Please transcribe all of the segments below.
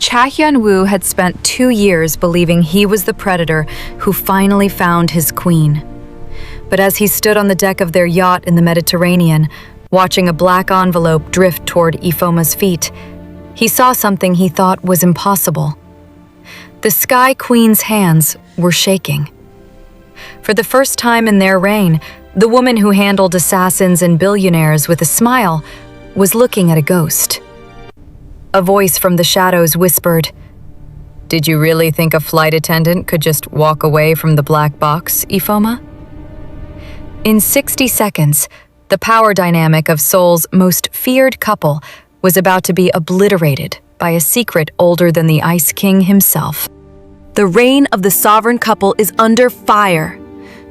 Cha Hyun-woo had spent 2 years believing he was the predator who finally found his queen. But as he stood on the deck of their yacht in the Mediterranean, watching a black envelope drift toward Ifeoma's feet, he saw something he thought was impossible. The Sky Queen's hands were shaking. For the first time in their reign, the woman who handled assassins and billionaires with a smile was looking at a ghost. A voice from the shadows whispered, "Did you really think a flight attendant could just walk away from the black box, Ifeoma?" In 60 seconds, the power dynamic of Seoul's most feared couple was about to be obliterated by a secret older than the Ice King himself. The reign of the sovereign couple is under fire.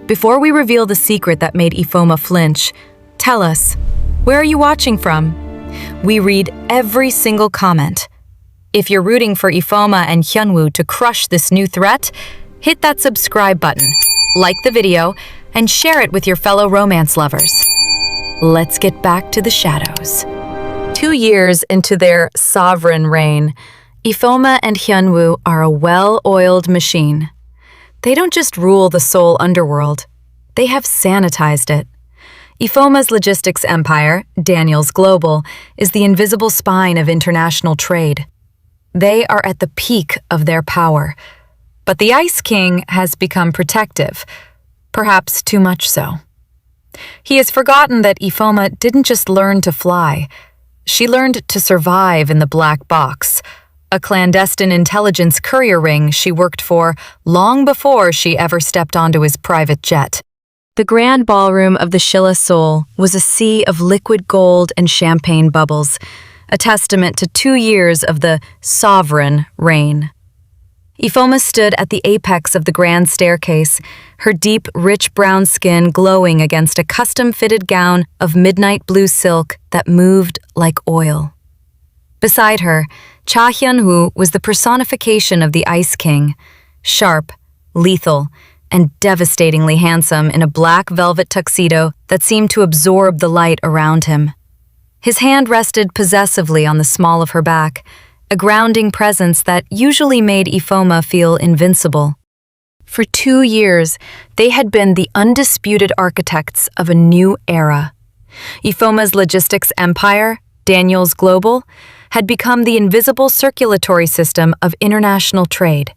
Before we reveal the secret that made Ifeoma flinch, tell us, where are you watching from? We read every single comment. If you're rooting for Ifeoma and Hyun-woo to crush this new threat, hit that subscribe button, like the video, and share it with your fellow romance lovers. Let's get back to the shadows. 2 years into their sovereign reign, Ifeoma and Hyun-woo are a well-oiled machine. They don't just rule the Seoul underworld, they have sanitized it. Ifeoma's logistics empire, Daniels Global, is the invisible spine of international trade. They are at the peak of their power. But the Ice King has become protective, perhaps too much so. He has forgotten that Ifeoma didn't just learn to fly. She learned to survive in the black box, a clandestine intelligence courier ring she worked for long before she ever stepped onto his private jet. The grand ballroom of the Shilla Seoul was a sea of liquid gold and champagne bubbles, a testament to 2 years of the sovereign reign. Ifeoma stood at the apex of the grand staircase, her deep, rich brown skin glowing against a custom-fitted gown of midnight blue silk that moved like oil. Beside her, Cha Hyun-woo was the personification of the Ice King, sharp, lethal, and devastatingly handsome in a black velvet tuxedo that seemed to absorb the light around him. His hand rested possessively on the small of her back, a grounding presence that usually made Ifeoma feel invincible. For 2 years, they had been the undisputed architects of a new era. Ifeoma's logistics empire, Daniels Global, had become the invisible circulatory system of international trade,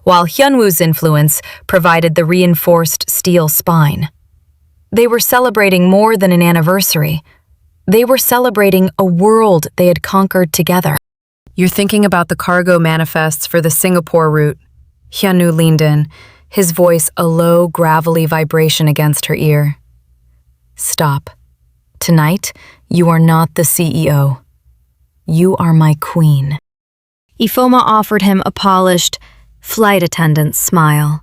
while Hyun-woo's influence provided the reinforced steel spine. They were celebrating more than an anniversary. They were celebrating a world they had conquered together. "You're thinking about the cargo manifests for the Singapore route." Hyun-woo leaned in, his voice a low, gravelly vibration against her ear. "Stop. Tonight, you are not the CEO. You are my queen." Ifeoma offered him a polished, flight attendant smile,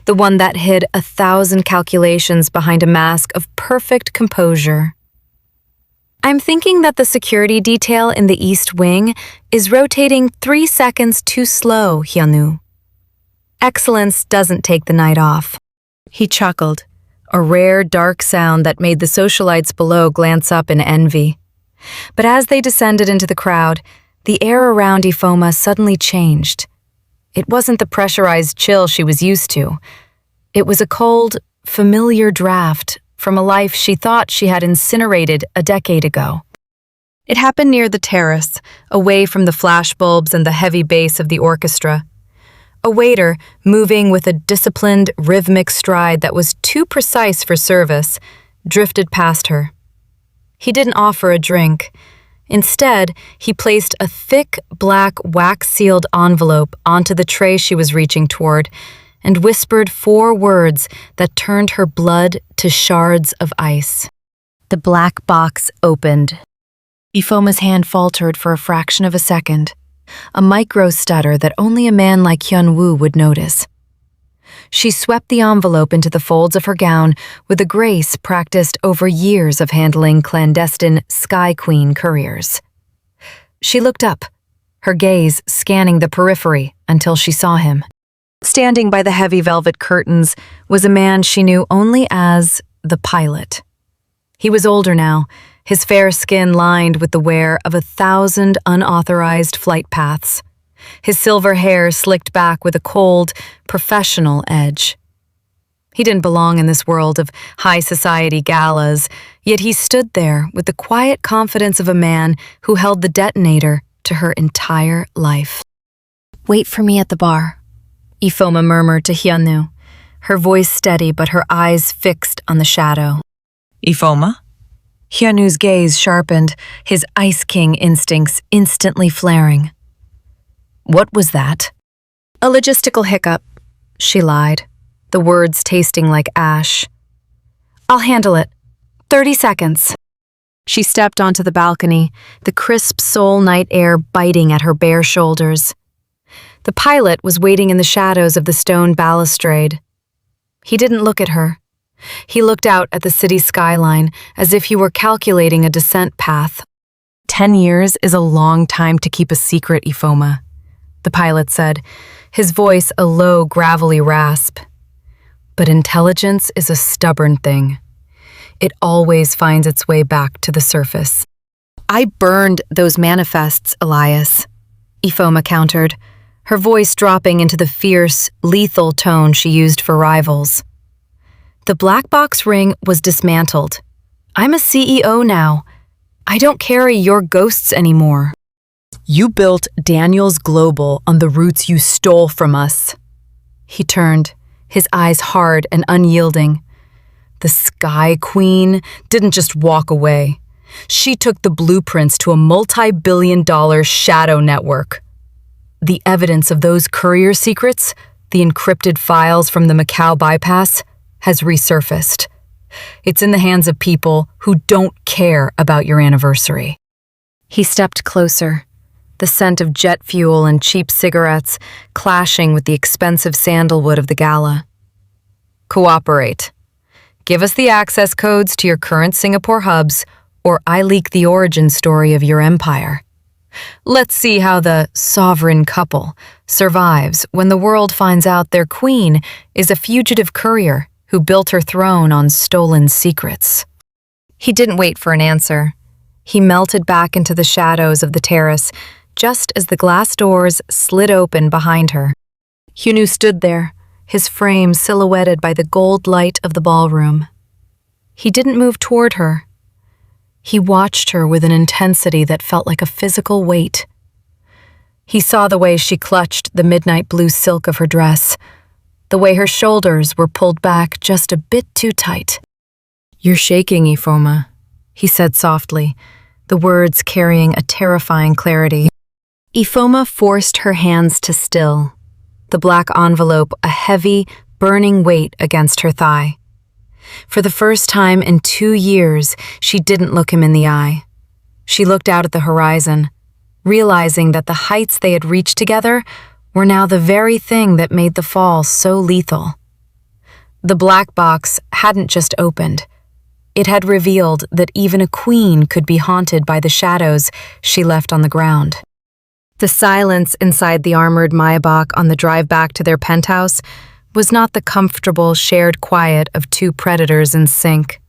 the one that hid 1,000 calculations behind a mask of perfect composure. "I'm thinking that the security detail in the East Wing is rotating 3 seconds too slow, Hyun-woo. Excellence doesn't take the night off." He chuckled, a rare, dark sound that made the socialites below glance up in envy. But as they descended into the crowd, the air around Ifeoma suddenly changed. It wasn't the pressurized chill she was used to. It was a cold, familiar draft from a life she thought she had incinerated a decade ago. It happened near the terrace, away from the flashbulbs and the heavy bass of the orchestra. A waiter, moving with a disciplined, rhythmic stride that was too precise for service, drifted past her. He didn't offer a drink. Instead, he placed a thick, black, wax-sealed envelope onto the tray she was reaching toward and whispered 4 words that turned her blood to shards of ice. The black box opened. Ifeoma's hand faltered for a fraction of a second, a micro stutter that only a man like Hyun-woo would notice. She swept the envelope into the folds of her gown with a grace practiced over years of handling clandestine Sky Queen couriers. She looked up, her gaze scanning the periphery until she saw him. Standing by the heavy velvet curtains was a man she knew only as the pilot. He was older now, his fair skin lined with the wear of 1,000 unauthorized flight paths. his silver hair slicked back with a cold, professional edge. He didn't belong in this world of high society galas, yet he stood there with the quiet confidence of a man who held the detonator to her entire life. "Wait for me at the bar," Ifeoma murmured to Hyun-woo, her voice steady but her eyes fixed on the shadow. Ifeoma? Hyun-woo's gaze sharpened, his Ice King instincts instantly flaring. "What was that?" "A logistical hiccup," she lied, the words tasting like ash. "I'll handle it. 30 seconds. She stepped onto the balcony, the crisp soul night air biting at her bare shoulders. The pilot was waiting in the shadows of the stone balustrade. He didn't look at her. He looked out at the city skyline as if he were calculating a descent path. 10 years is a long time to keep a secret, Ifeoma, the pilot said, his voice a low, gravelly rasp. But intelligence is a stubborn thing. It always finds its way back to the surface. "I burned those manifests, Elias," Ifeoma countered, her voice dropping into the fierce, lethal tone she used for rivals. "The black box ring was dismantled. I'm a CEO now. I don't carry your ghosts anymore." "You built Daniels Global on the roots you stole from us." He turned, his eyes hard and unyielding. "The Sky Queen didn't just walk away. She took the blueprints to a multi-billion-dollar shadow network. The evidence of those courier secrets, the encrypted files from the Macau bypass, has resurfaced. It's in the hands of people who don't care about your anniversary." He stepped closer, the scent of jet fuel and cheap cigarettes clashing with the expensive sandalwood of the gala. "Cooperate. Give us the access codes to your current Singapore hubs, or I leak the origin story of your empire. Let's see how the sovereign couple survives when the world finds out their queen is a fugitive courier who built her throne on stolen secrets." He didn't wait for an answer. He melted back into the shadows of the terrace just as the glass doors slid open behind her. Hyun-woo stood there, his frame silhouetted by the gold light of the ballroom. He didn't move toward her. He watched her with an intensity that felt like a physical weight. He saw the way she clutched the midnight blue silk of her dress, the way her shoulders were pulled back just a bit too tight. "You're shaking, Ifeoma," he said softly, the words carrying a terrifying clarity. Ifeoma forced her hands to still, the black envelope a heavy, burning weight against her thigh. For the first time in 2 years, she didn't look him in the eye. She looked out at the horizon, realizing that the heights they had reached together were now the very thing that made the fall so lethal. The black box hadn't just opened. It had revealed that even a queen could be haunted by the shadows she left on the ground. The silence inside the armored Maybach on the drive back to their penthouse was not the comfortable, shared quiet of two predators in sync.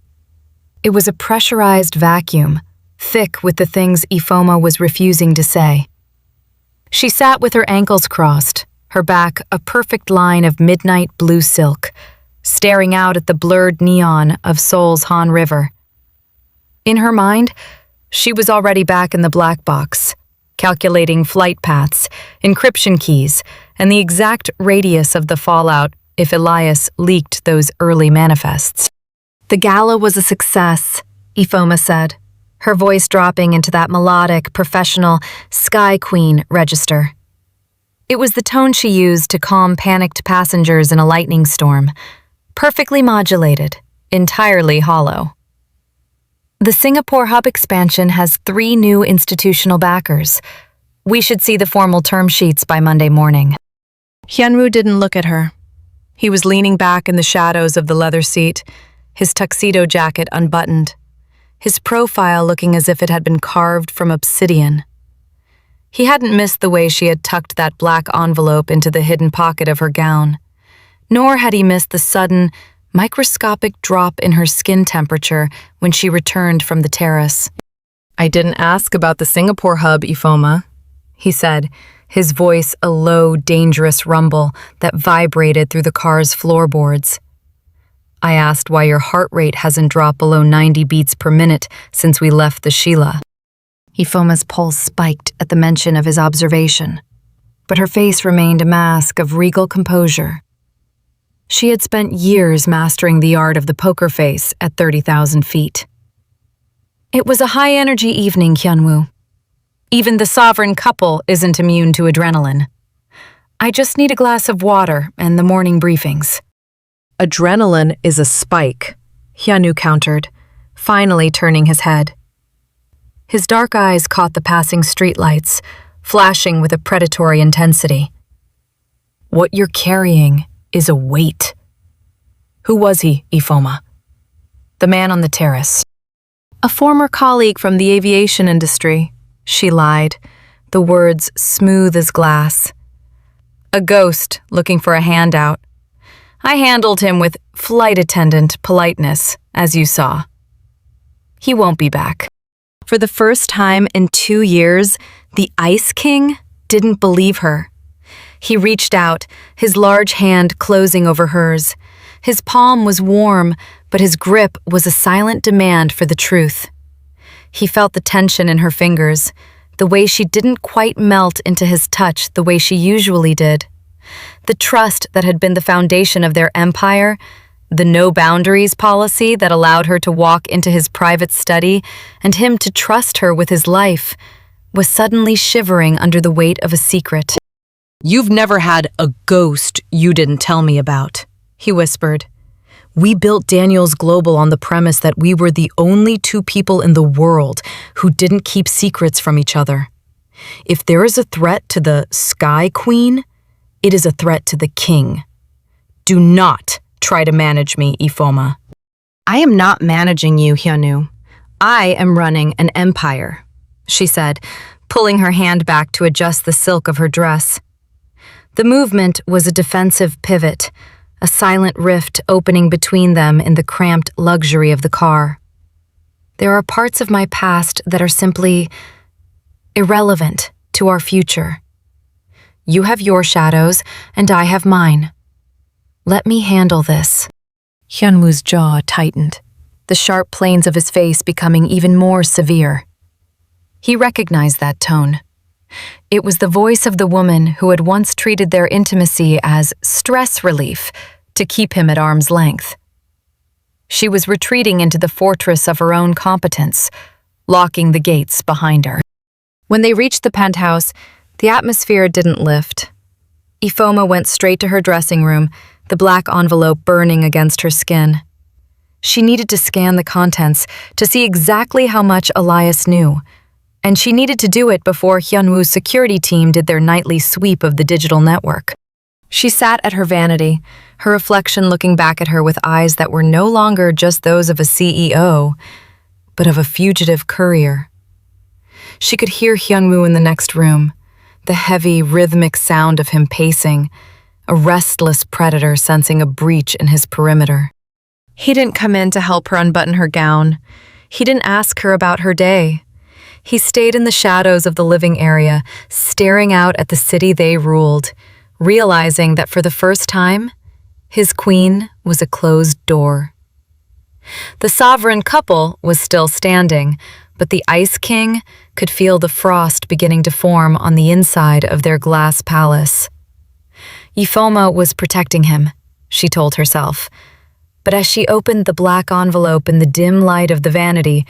It was a pressurized vacuum, thick with the things Ifeoma was refusing to say. She sat with her ankles crossed, her back a perfect line of midnight blue silk, staring out at the blurred neon of Seoul's Han River. In her mind, she was already back in the black box, calculating flight paths, encryption keys, and the exact radius of the fallout if Elias leaked those early manifests. "The gala was a success," Ifeoma said, her voice dropping into that melodic, professional Sky Queen register. It was the tone she used to calm panicked passengers in a lightning storm, perfectly modulated, entirely hollow. "The Singapore hub expansion has 3 new institutional backers. We should see the formal term sheets by Monday morning." Hyun-woo didn't look at her. He was leaning back in the shadows of the leather seat, his tuxedo jacket unbuttoned, his profile looking as if it had been carved from obsidian. He hadn't missed the way she had tucked that black envelope into the hidden pocket of her gown, nor had he missed the sudden, microscopic drop in her skin temperature when she returned from the terrace. "I didn't ask about the Singapore hub, Ifeoma," he said, his voice a low, dangerous rumble that vibrated through the car's floorboards. I asked why your heart rate hasn't dropped below 90 beats per minute since we left the Sheila. Ifeoma's pulse spiked at the mention of his observation, but her face remained a mask of regal composure. She had spent years mastering the art of the poker face at 30,000 feet. It was a high-energy evening, Hyun-woo. Even the sovereign couple isn't immune to adrenaline. I just need a glass of water and the morning briefings. Adrenaline is a spike, Hyun-woo countered, finally turning his head. His dark eyes caught the passing streetlights, flashing with a predatory intensity. What you're carrying is a weight. Who was he, Ifeoma? The man on the terrace. A former colleague from the aviation industry, she lied, the words smooth as glass. A ghost looking for a handout. I handled him with flight attendant politeness, as you saw. He won't be back. For the first time in 2 years, the Ice King didn't believe her. He reached out, his large hand closing over hers. His palm was warm, but his grip was a silent demand for the truth. He felt the tension in her fingers, the way she didn't quite melt into his touch the way she usually did. The trust that had been the foundation of their empire, the no-boundaries policy that allowed her to walk into his private study and him to trust her with his life, was suddenly shivering under the weight of a secret. "You've never had a ghost you didn't tell me about," he whispered. "We built Daniels Global on the premise that we were the only 2 people in the world who didn't keep secrets from each other. If there is a threat to the Sky Queen, it is a threat to the king. Do not try to manage me, Ifeoma." "I am not managing you, Hyun-woo. I am running an empire," she said, pulling her hand back to adjust the silk of her dress. The movement was a defensive pivot, a silent rift opening between them in the cramped luxury of the car. There are parts of my past that are simply irrelevant to our future. You have your shadows, and I have mine. Let me handle this. Hyun-woo's jaw tightened, the sharp planes of his face becoming even more severe. He recognized that tone. It was the voice of the woman who had once treated their intimacy as stress relief to keep him at arm's length. She was retreating into the fortress of her own competence, locking the gates behind her. When they reached the penthouse, the atmosphere didn't lift. Ifeoma went straight to her dressing room, the black envelope burning against her skin. She needed to scan the contents to see exactly how much Elias knew, and she needed to do it before Hyun-woo's security team did their nightly sweep of the digital network. She sat at her vanity, her reflection looking back at her with eyes that were no longer just those of a CEO, but of a fugitive courier. She could hear Hyun-woo in the next room, the heavy, rhythmic sound of him pacing, a restless predator sensing a breach in his perimeter. He didn't come in to help her unbutton her gown. He didn't ask her about her day. He stayed in the shadows of the living area, staring out at the city they ruled, realizing that for the first time, his queen was a closed door. The sovereign couple was still standing, but the Ice King could feel the frost beginning to form on the inside of their glass palace. Ifeoma was protecting him, she told herself, but as she opened the black envelope in the dim light of the vanity,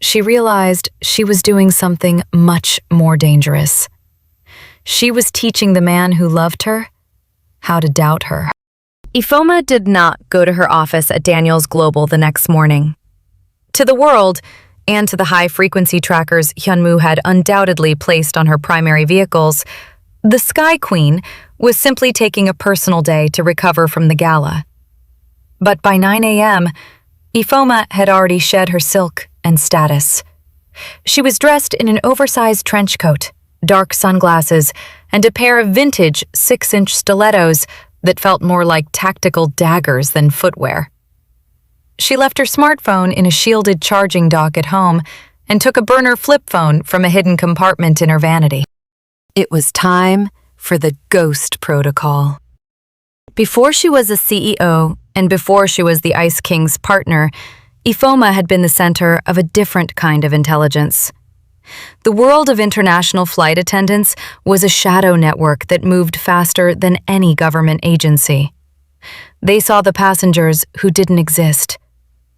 she realized she was doing something much more dangerous. She was teaching the man who loved her how to doubt her. Ifeoma did not go to her office at Daniels Global the next morning. To the world, and to the high-frequency trackers Hyun-woo had undoubtedly placed on her primary vehicles, the Sky Queen was simply taking a personal day to recover from the gala. But by 9 a.m., Ifeoma had already shed her silk and status. She was dressed in an oversized trench coat, dark sunglasses, and a pair of vintage 6-inch stilettos that felt more like tactical daggers than footwear. She left her smartphone in a shielded charging dock at home and took a burner flip phone from a hidden compartment in her vanity. It was time for the Ghost Protocol. Before she was a CEO and before she was the Ice King's partner, Ifeoma had been the center of a different kind of intelligence. The world of international flight attendants was a shadow network that moved faster than any government agency. They saw the passengers who didn't exist,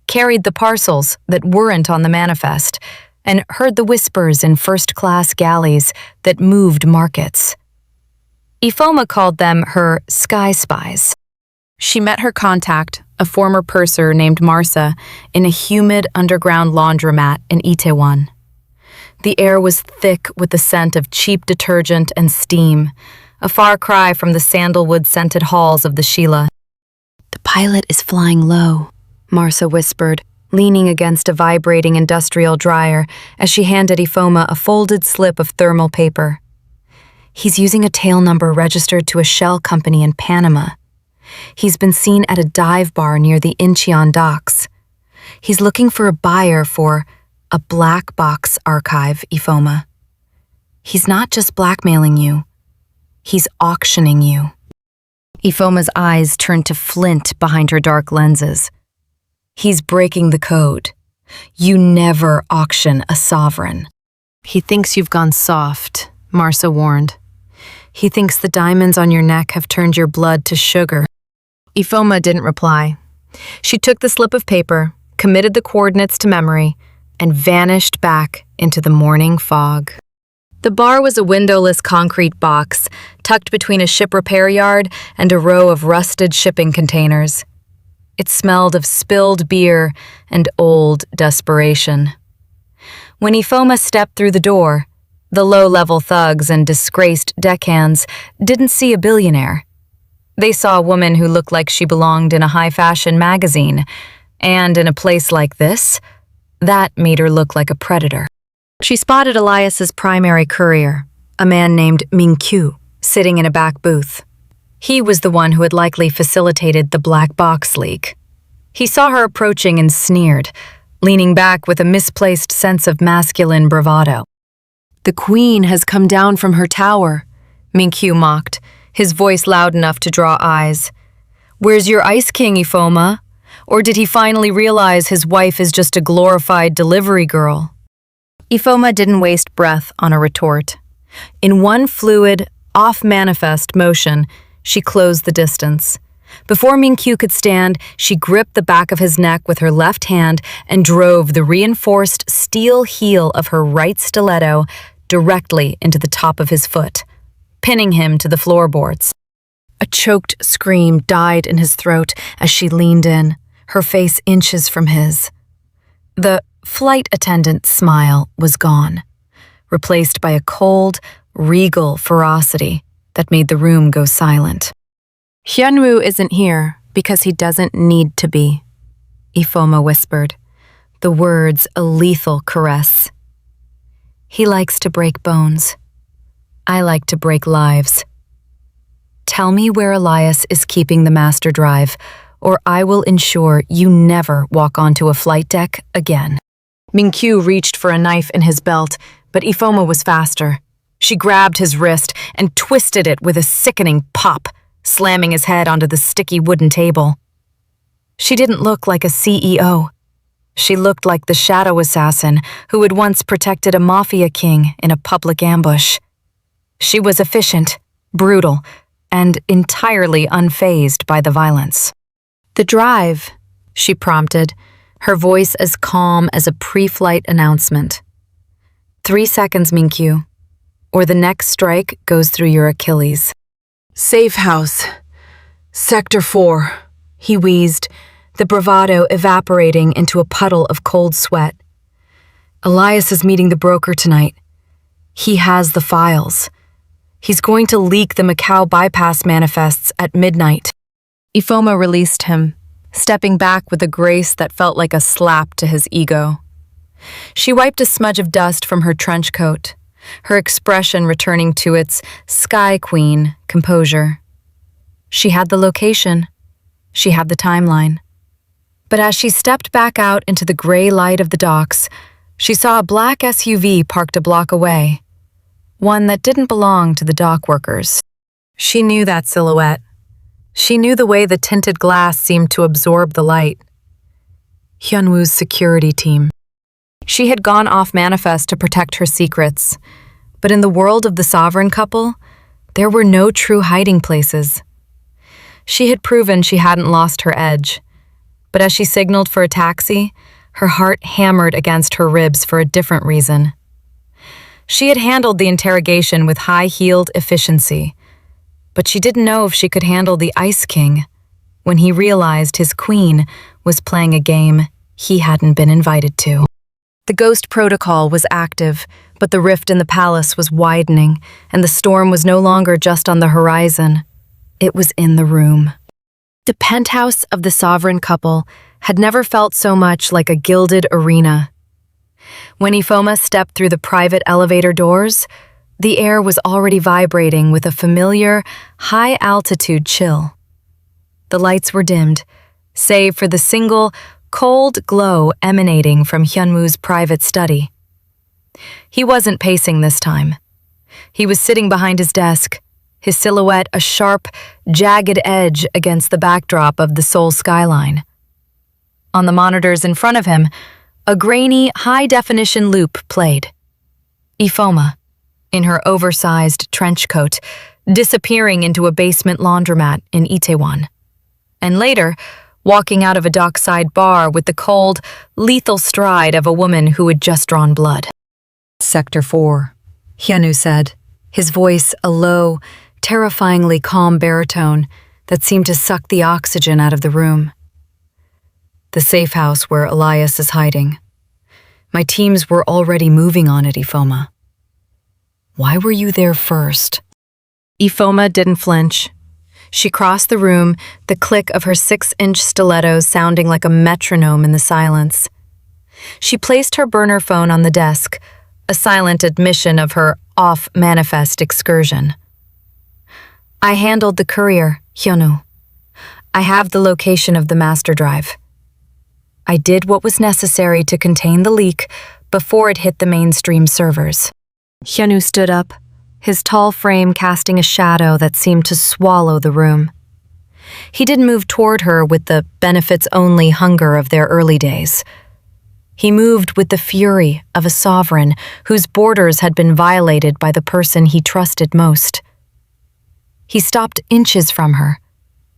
carried the parcels that weren't on the manifest, and heard the whispers in first-class galleys that moved markets. Ifeoma called them her sky spies. She met her contact, a former purser named Marsa, in a humid underground laundromat in Itaewon. The air was thick with the scent of cheap detergent and steam, a far cry from the sandalwood-scented halls of the Sheila. "The pilot is flying low," Marsa whispered, leaning against a vibrating industrial dryer as she handed Ifeoma a folded slip of thermal paper. "He's using a tail number registered to a shell company in Panama. He's been seen at a dive bar near the Incheon docks. He's looking for a buyer for a black box archive, Ifeoma. He's not just blackmailing you. He's auctioning you." Ifeoma's eyes turned to flint behind her dark lenses. "He's breaking the code. You never auction a sovereign." He thinks you've gone soft, Marsa warned. "He thinks the diamonds on your neck have turned your blood to sugar." Ifeoma didn't reply. She took the slip of paper, committed the coordinates to memory, and vanished back into the morning fog. The bar was a windowless concrete box, tucked between a ship repair yard and a row of rusted shipping containers. It smelled of spilled beer and old desperation. When Ifeoma stepped through the door, the low-level thugs and disgraced deckhands didn't see a billionaire. They saw a woman who looked like she belonged in a high-fashion magazine, and in a place like this, that made her look like a predator. She spotted Elias's primary courier, a man named Min-kyu, sitting in a back booth. He was the one who had likely facilitated the black box leak. He saw her approaching and sneered, leaning back with a misplaced sense of masculine bravado. "The queen has come down from her tower," Min-kyu mocked, his voice loud enough to draw eyes. "Where's your Ice King, Ifeoma? Or did he finally realize his wife is just a glorified delivery girl?" Ifeoma didn't waste breath on a retort. In one fluid, off-manifest motion, she closed the distance. Before Min-kyu could stand, she gripped the back of his neck with her left hand and drove the reinforced steel heel of her right stiletto directly into the top of his foot, pinning him to the floorboards. A choked scream died in his throat as she leaned in, her face inches from his. The flight attendant smile was gone, replaced by a cold, regal ferocity that made the room go silent. "Hyun-woo isn't here because he doesn't need to be," Ifeoma whispered, the words a lethal caress. "He likes to break bones. I like to break lives. Tell me where Elias is keeping the master drive, or I will ensure you never walk onto a flight deck again." Min-kyu reached for a knife in his belt, but Ifeoma was faster. She grabbed his wrist and twisted it with a sickening pop, slamming his head onto the sticky wooden table. She didn't look like a CEO. She looked like the shadow assassin who had once protected a Mafia king in a public ambush. She was efficient, brutal, and entirely unfazed by the violence. "The drive," she prompted, her voice as calm as a pre-flight announcement. 3 seconds, Min-kyu, or the next strike goes through your Achilles." "Safe house. Sector 4, he wheezed, the bravado evaporating into a puddle of cold sweat. "Elias is meeting the broker tonight. He has the files. He's going to leak the Macau bypass manifests at midnight." Ifeoma released him, stepping back with a grace that felt like a slap to his ego. She wiped a smudge of dust from her trench coat, her expression returning to its Sky Queen composure. She had the location. She had the timeline. But as she stepped back out into the gray light of the docks, she saw a black SUV parked a block away. one that didn't belong to the dock workers. She knew that silhouette. She knew the way the tinted glass seemed to absorb the light. Hyun-woo's security team. She had gone off manifest to protect her secrets, but in the world of the sovereign couple, there were no true hiding places. She had proven she hadn't lost her edge, but as she signaled for a taxi, her heart hammered against her ribs for a different reason. She had handled the interrogation with high-heeled efficiency, but she didn't know if she could handle the Ice King when he realized his queen was playing a game he hadn't been invited to. The ghost protocol was active, but the rift in the palace was widening, and the storm was no longer just on the horizon. It was in the room. The penthouse of the sovereign couple had never felt so much like a gilded arena. When Ifeoma stepped through the private elevator doors, the air was already vibrating with a familiar, high-altitude chill. The lights were dimmed, save for the single, cold glow emanating from Hyun-woo's private study. He wasn't pacing this time. He was sitting behind his desk, his silhouette a sharp, jagged edge against the backdrop of the Seoul skyline. On the monitors in front of him, a grainy, high-definition loop played. Ifeoma, in her oversized trench coat, disappearing into a basement laundromat in Itaewon. And later, walking out of a dockside bar with the cold, lethal stride of a woman who had just drawn blood. Sector 4, Hyun-woo said, his voice a low, terrifyingly calm baritone that seemed to suck the oxygen out of the room. The safe house where Elias is hiding. My teams were already moving on it, Ifeoma. Why were you there first? Ifeoma didn't flinch. She crossed the room, the click of her 6-inch stilettos sounding like a metronome in the silence. She placed her burner phone on the desk, a silent admission of her off-manifest excursion. I handled the courier, Hyun-woo. I have the location of the master drive. I did what was necessary to contain the leak before it hit the mainstream servers. Hyun-woo stood up, his tall frame casting a shadow that seemed to swallow the room. He didn't move toward her with the benefits-only hunger of their early days. He moved with the fury of a sovereign whose borders had been violated by the person he trusted most. He stopped inches from her,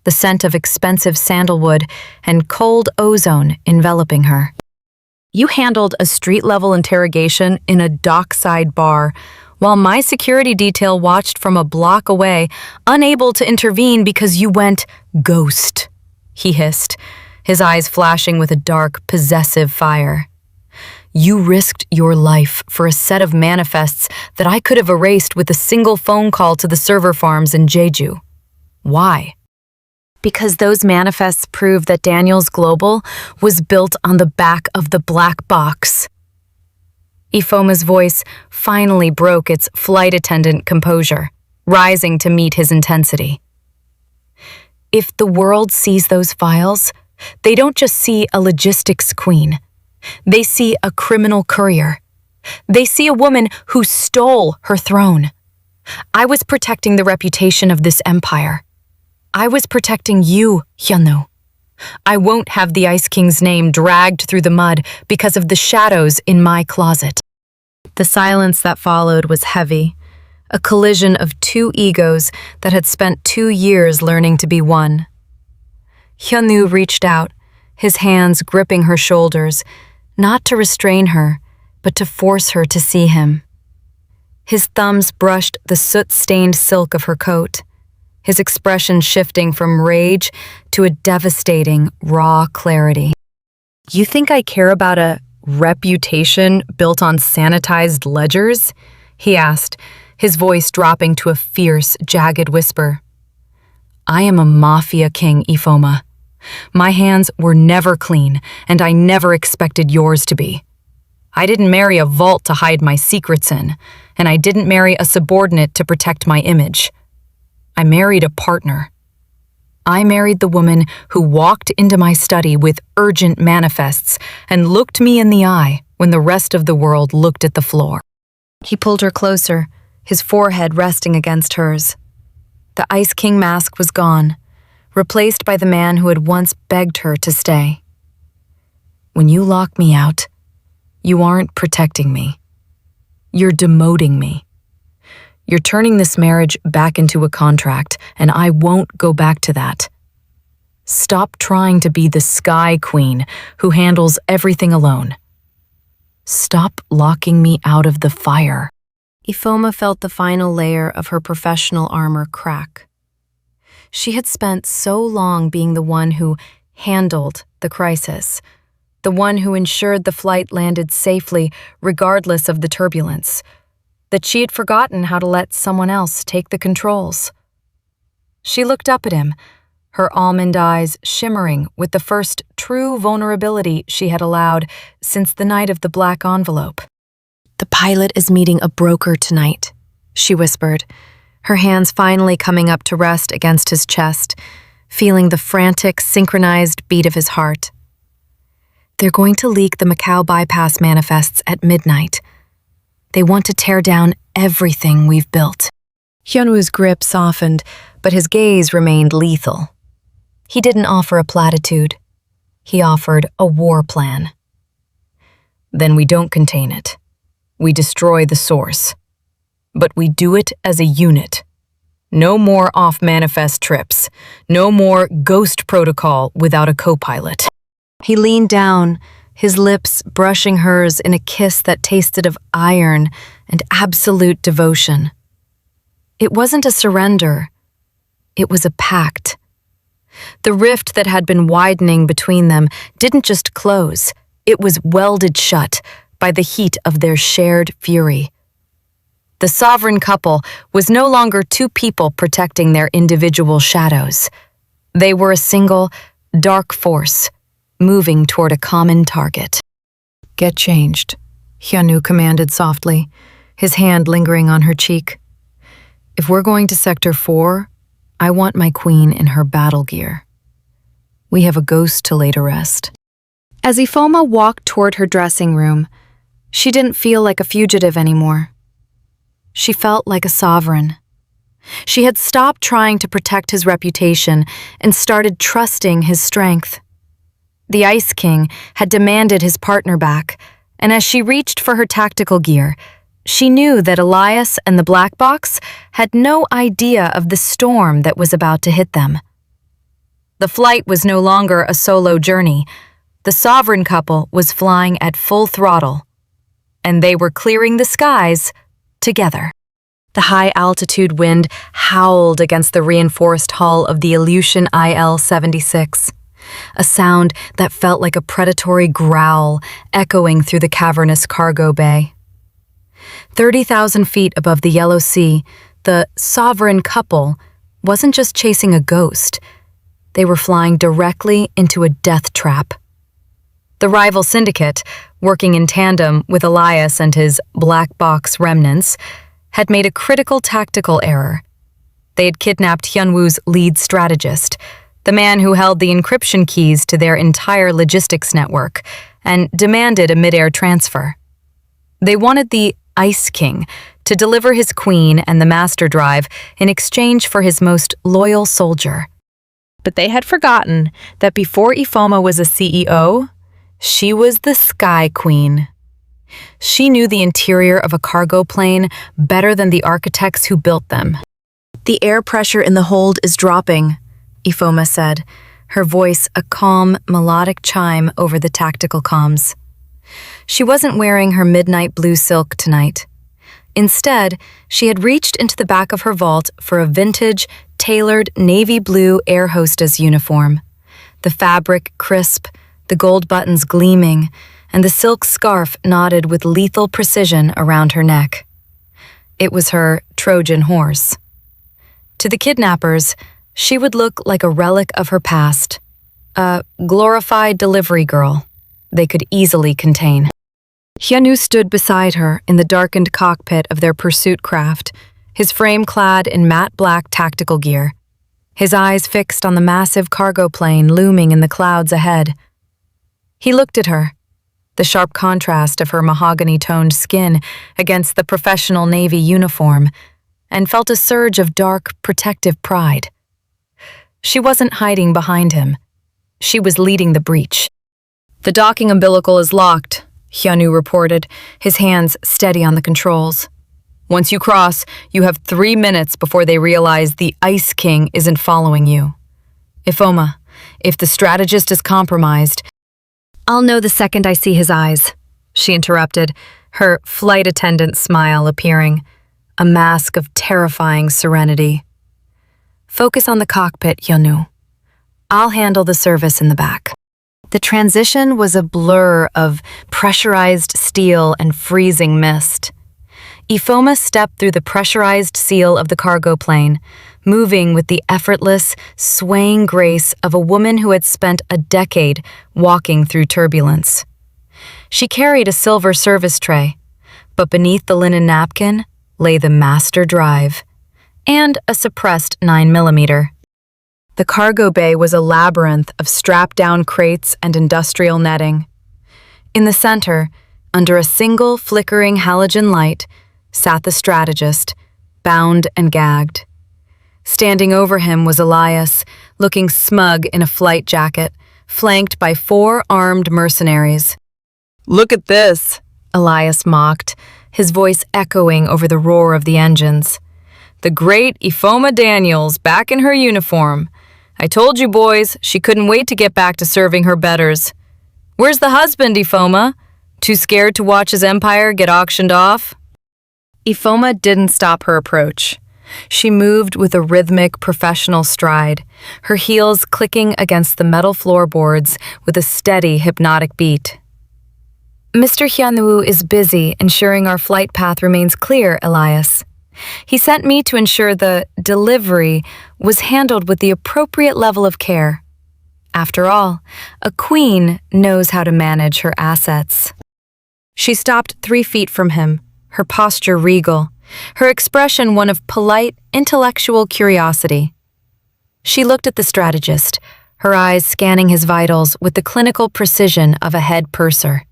the scent of expensive sandalwood and cold ozone enveloping her. You handled a street-level interrogation in a dockside bar, while my security detail watched from a block away, unable to intervene because you went ghost, he hissed, his eyes flashing with a dark, possessive fire. You risked your life for a set of manifests that I could have erased with a single phone call to the server farms in Jeju. Why? Because those manifests prove that Daniel's Global was built on the back of the black box. Ifeoma's voice finally broke its flight attendant composure, rising to meet his intensity. If the world sees those files, they don't just see a logistics queen. They see a criminal courier. They see a woman who stole her throne. I was protecting the reputation of this empire. I was protecting you, Hyun-woo. I won't have the Ice King's name dragged through the mud because of the shadows in my closet. The silence that followed was heavy, a collision of two egos that had spent 2 years learning to be one. Hyun-woo reached out, his hands gripping her shoulders, not to restrain her, but to force her to see him. His thumbs brushed the soot-stained silk of her coat, his expression shifting from rage to a devastating, raw clarity. You think I care about a reputation built on sanitized ledgers? He asked, his voice dropping to a fierce, jagged whisper. I am a Mafia king, Ifeoma. My hands were never clean, and I never expected yours to be. I didn't marry a vault to hide my secrets in, and I didn't marry a subordinate to protect my image. I married a partner. I married the woman who walked into my study with urgent manifests and looked me in the eye when the rest of the world looked at the floor. He pulled her closer, his forehead resting against hers. The Ice King mask was gone, replaced by the man who had once begged her to stay. When you lock me out, you aren't protecting me. You're demoting me. You're turning this marriage back into a contract, and I won't go back to that. Stop trying to be the Sky Queen who handles everything alone. Stop locking me out of the fire. Ifeoma felt the final layer of her professional armor crack. She had spent so long being the one who handled the crisis, the one who ensured the flight landed safely regardless of the turbulence, that she had forgotten how to let someone else take the controls. She looked up at him, her almond eyes shimmering with the first true vulnerability she had allowed since the night of the black envelope. "The pilot is meeting a broker tonight," she whispered, her hands finally coming up to rest against his chest, feeling the frantic, synchronized beat of his heart. "They're going to leak the Macau bypass manifests at midnight. They want to tear down everything we've built." Hyun-woo's grip softened, but his gaze remained lethal. He didn't offer a platitude. He offered a war plan. "Then we don't contain it. We destroy the source. But we do it as a unit. No more off-manifest trips. No more ghost protocol without a co-pilot." He leaned down, his lips brushing hers in a kiss that tasted of iron and absolute devotion. It wasn't a surrender. It was a pact. The rift that had been widening between them didn't just close, it was welded shut by the heat of their shared fury. The sovereign couple was no longer two people protecting their individual shadows. They were a single, dark force, moving toward a common target. "Get changed," Hyun-woo commanded softly, his hand lingering on her cheek. "If we're going to Sector 4, I want my queen in her battle gear. We have a ghost to lay to rest." As Ifeoma walked toward her dressing room, she didn't feel like a fugitive anymore. She felt like a sovereign. She had stopped trying to protect his reputation and started trusting his strength. The Ice King had demanded his partner back, and as she reached for her tactical gear, she knew that Elias and the Black Box had no idea of the storm that was about to hit them. The flight was no longer a solo journey. The sovereign couple was flying at full throttle, and they were clearing the skies together. The high-altitude wind howled against the reinforced hull of the Aleutian IL-76, a sound that felt like a predatory growl echoing through the cavernous cargo bay. 30,000 feet above the Yellow Sea, the sovereign couple wasn't just chasing a ghost. They were flying directly into a death trap. The rival syndicate, working in tandem with Elias and his Black Box remnants, had made a critical tactical error. They had kidnapped Hyun-woo's lead strategist, the man who held the encryption keys to their entire logistics network, and demanded a mid-air transfer. They wanted the Ice King to deliver his queen and the master drive in exchange for his most loyal soldier. But they had forgotten that before Ifeoma was a CEO, she was the Sky Queen. She knew the interior of a cargo plane better than the architects who built them. "The air pressure in the hold is dropping," Ifeoma said, her voice a calm, melodic chime over the tactical comms. She wasn't wearing her midnight blue silk tonight. Instead, she had reached into the back of her vault for a vintage, tailored navy blue air hostess uniform. The fabric crisp, the gold buttons gleaming, and the silk scarf knotted with lethal precision around her neck. It was her Trojan horse. To the kidnappers, she would look like a relic of her past, a glorified delivery girl they could easily contain. Hyun-woo stood beside her in the darkened cockpit of their pursuit craft, his frame clad in matte black tactical gear, his eyes fixed on the massive cargo plane looming in the clouds ahead. He looked at her, the sharp contrast of her mahogany-toned skin against the professional Navy uniform, and felt a surge of dark, protective pride. She wasn't hiding behind him. She was leading the breach. "The docking umbilical is locked," Hyun-woo reported, his hands steady on the controls. "Once you cross, you have 3 minutes before they realize the Ice King isn't following you. Ifeoma, if the strategist is compromised—" "I'll know the second I see his eyes," she interrupted, her flight attendant smile appearing, a mask of terrifying serenity. "Focus on the cockpit, Hyun-woo. I'll handle the service in the back." The transition was a blur of pressurized steel and freezing mist. Ifeoma stepped through the pressurized seal of the cargo plane, moving with the effortless, swaying grace of a woman who had spent a decade walking through turbulence. She carried a silver service tray, but beneath the linen napkin lay the master drive and a suppressed 9mm. The cargo bay was a labyrinth of strapped-down crates and industrial netting. In the center, under a single flickering halogen light, sat the strategist, bound and gagged. Standing over him was Elias, looking smug in a flight jacket, flanked by 4 armed mercenaries. "Look at this," Elias mocked, his voice echoing over the roar of the engines. "The great Ifeoma Daniels back in her uniform. I told you boys, she couldn't wait to get back to serving her betters. Where's the husband, Ifeoma? Too scared to watch his empire get auctioned off?" Ifeoma didn't stop her approach. She moved with a rhythmic, professional stride, her heels clicking against the metal floorboards with a steady, hypnotic beat. "Mr. Hyun-woo is busy ensuring our flight path remains clear, Elias. He sent me to ensure the delivery was handled with the appropriate level of care. After all, a queen knows how to manage her assets." She stopped 3 feet from him, her posture regal, her expression one of polite, intellectual curiosity. She looked at the strategist, her eyes scanning his vitals with the clinical precision of a head purser.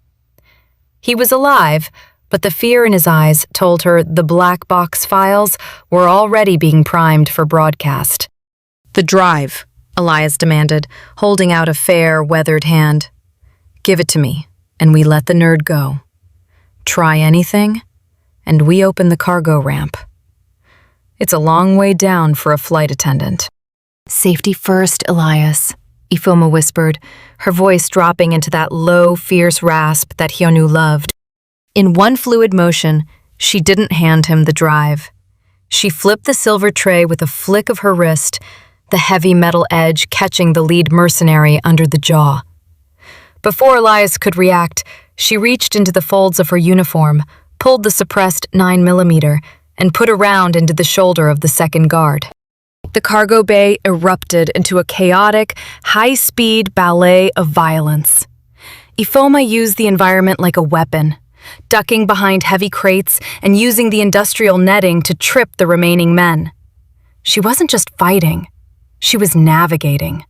He was alive, but the fear in his eyes told her the black box files were already being primed for broadcast. "The drive," Elias demanded, holding out a fair, weathered hand. "Give it to me, and we let the nerd go. Try anything, and we open the cargo ramp. It's a long way down for a flight attendant." "Safety first, Elias," Ifeoma whispered, her voice dropping into that low, fierce rasp that Hyun-woo loved. In one fluid motion, she didn't hand him the drive. She flipped the silver tray with a flick of her wrist, the heavy metal edge catching the lead mercenary under the jaw. Before Elias could react, she reached into the folds of her uniform, pulled the suppressed 9mm, and put a round into the shoulder of the second guard. The cargo bay erupted into a chaotic, high-speed ballet of violence. Ifeoma used the environment like a weapon, ducking behind heavy crates and using the industrial netting to trip the remaining men. She wasn't just fighting, she was navigating.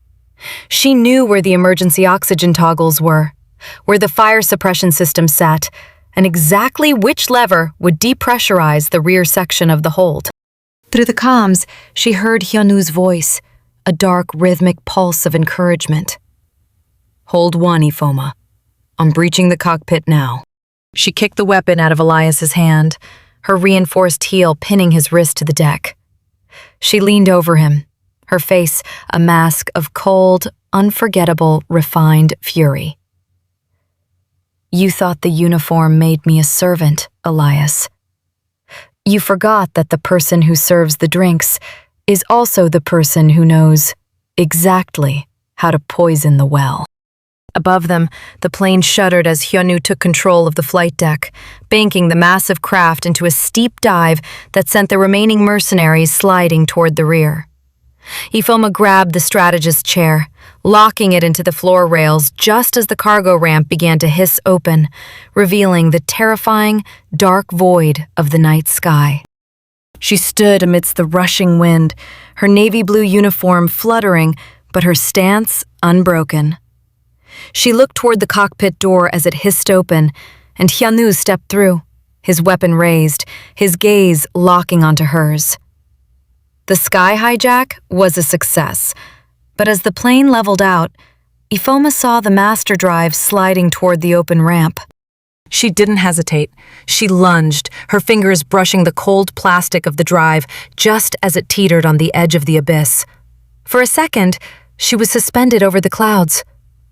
She knew where the emergency oxygen toggles were, where the fire suppression system sat, and exactly which lever would depressurize the rear section of the hold. Through the comms, she heard Hyun-woo's voice, a dark, rhythmic pulse of encouragement. "Hold 1, Ifeoma. I'm breaching the cockpit now." She kicked the weapon out of Elias's hand, her reinforced heel pinning his wrist to the deck. She leaned over him, her face a mask of cold, unforgettable, refined fury. "You thought the uniform made me a servant, Elias. You forgot that the person who serves the drinks is also the person who knows exactly how to poison the well." Above them, the plane shuddered as Hyun-woo took control of the flight deck, banking the massive craft into a steep dive that sent the remaining mercenaries sliding toward the rear. Ifeoma grabbed the strategist's chair, locking it into the floor rails just as the cargo ramp began to hiss open, revealing the terrifying, dark void of the night sky. She stood amidst the rushing wind, her navy blue uniform fluttering, but her stance unbroken. She looked toward the cockpit door as it hissed open, and Hyun-woo stepped through, his weapon raised, his gaze locking onto hers. The sky hijack was a success, but as the plane leveled out, Ifeoma saw the master drive sliding toward the open ramp. She didn't hesitate. She lunged, her fingers brushing the cold plastic of the drive just as it teetered on the edge of the abyss. For a second, she was suspended over the clouds,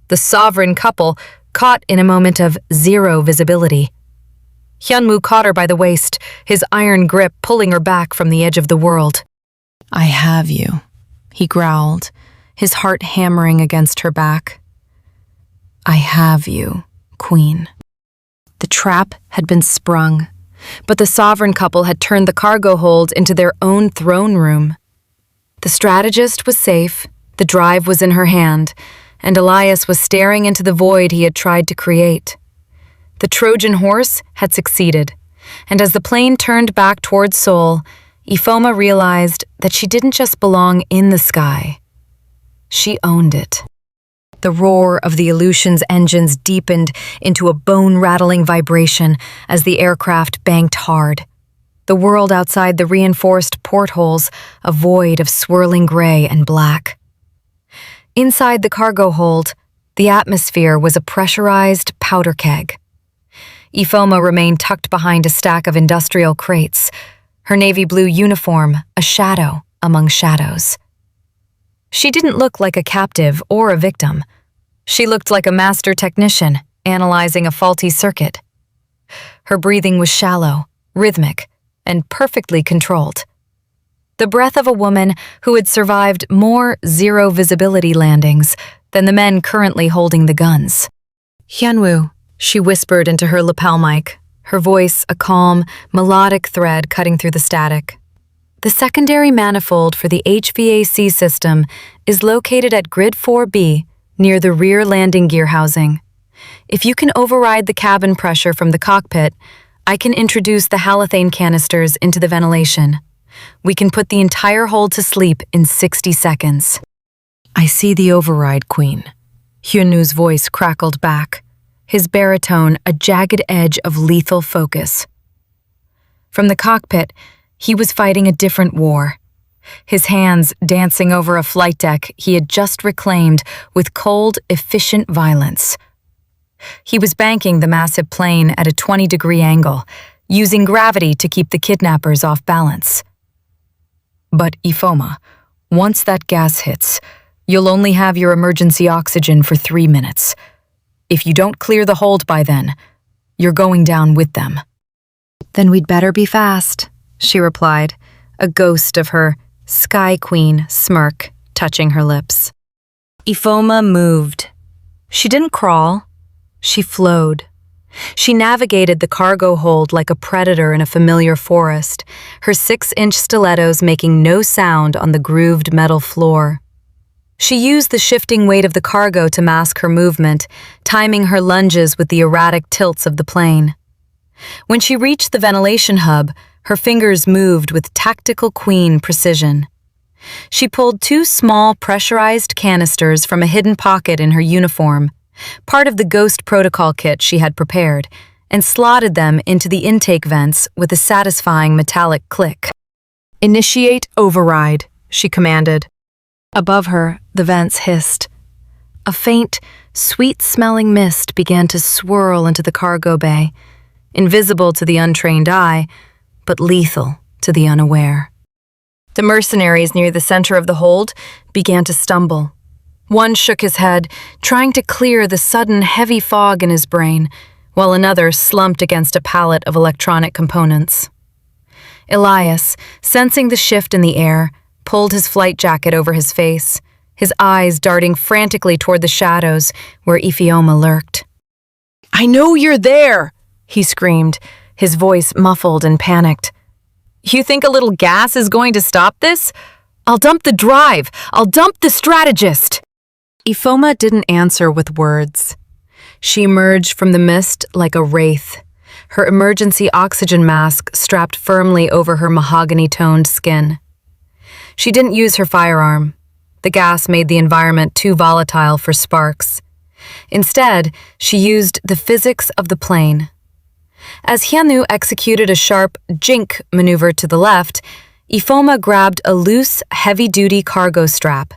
the sovereign couple caught in a moment of zero visibility. Hyun-woo caught her by the waist, his iron grip pulling her back from the edge of the world. "I have you," he growled, his heart hammering against her back. "I have you, Queen." The trap had been sprung, but the sovereign couple had turned the cargo hold into their own throne room. The strategist was safe, the drive was in her hand, and Elias was staring into the void he had tried to create. The Trojan horse had succeeded, and as the plane turned back towards Seoul, Ifeoma realized that she didn't just belong in the sky. She owned it. The roar of the Aleutian's engines deepened into a bone-rattling vibration as the aircraft banked hard. The world outside the reinforced portholes, a void of swirling gray and black. Inside the cargo hold, the atmosphere was a pressurized powder keg. Ifeoma remained tucked behind a stack of industrial crates, her navy blue uniform a shadow among shadows. She didn't look like a captive or a victim. She looked like a master technician analyzing a faulty circuit. Her breathing was shallow, rhythmic, and perfectly controlled. The breath of a woman who had survived more zero-visibility landings than the men currently holding the guns. "Hyun-woo," she whispered into her lapel mic, her voice a calm, melodic thread cutting through the static. "The secondary manifold for the HVAC system is located at Grid 4B near the rear landing gear housing. If you can override the cabin pressure from the cockpit, I can introduce the halothane canisters into the ventilation. We can put the entire hold to sleep in 60 seconds. "I see the override, Queen." Hyun-woo's voice crackled back, his baritone a jagged edge of lethal focus. From the cockpit, he was fighting a different war, his hands dancing over a flight deck he had just reclaimed with cold, efficient violence. He was banking the massive plane at a 20-degree angle, using gravity to keep the kidnappers off balance. "But Ifeoma, once that gas hits, you'll only have your emergency oxygen for 3 minutes. If you don't clear the hold by then, you're going down with them." "Then we'd better be fast," she replied, a ghost of her Sky Queen smirk touching her lips. Ifeoma moved. She didn't crawl. She flowed. She navigated the cargo hold like a predator in a familiar forest, her 6-inch stilettos making no sound on the grooved metal floor. She used the shifting weight of the cargo to mask her movement, timing her lunges with the erratic tilts of the plane. When she reached the ventilation hub, her fingers moved with tactical queen precision. She pulled 2 small pressurized canisters from a hidden pocket in her uniform, part of the Ghost protocol kit she had prepared, and slotted them into the intake vents with a satisfying metallic click. "Initiate override," she commanded. Above her, the vents hissed. A faint, sweet-smelling mist began to swirl into the cargo bay, invisible to the untrained eye, but lethal to the unaware. The mercenaries near the center of the hold began to stumble. One shook his head, trying to clear the sudden heavy fog in his brain, while another slumped against a pallet of electronic components. Elias, sensing the shift in the air, pulled his flight jacket over his face, his eyes darting frantically toward the shadows where Ifeoma lurked. "I know you're there!" he screamed, his voice muffled and panicked. "You think a little gas is going to stop this? I'll dump the drive! I'll dump the strategist!" Ifeoma didn't answer with words. She emerged from the mist like a wraith, her emergency oxygen mask strapped firmly over her mahogany-toned skin. She didn't use her firearm. The gas made the environment too volatile for sparks. Instead, she used the physics of the plane. As Hyun-woo executed a sharp jink maneuver to the left, Ifeoma grabbed a loose, heavy-duty cargo strap.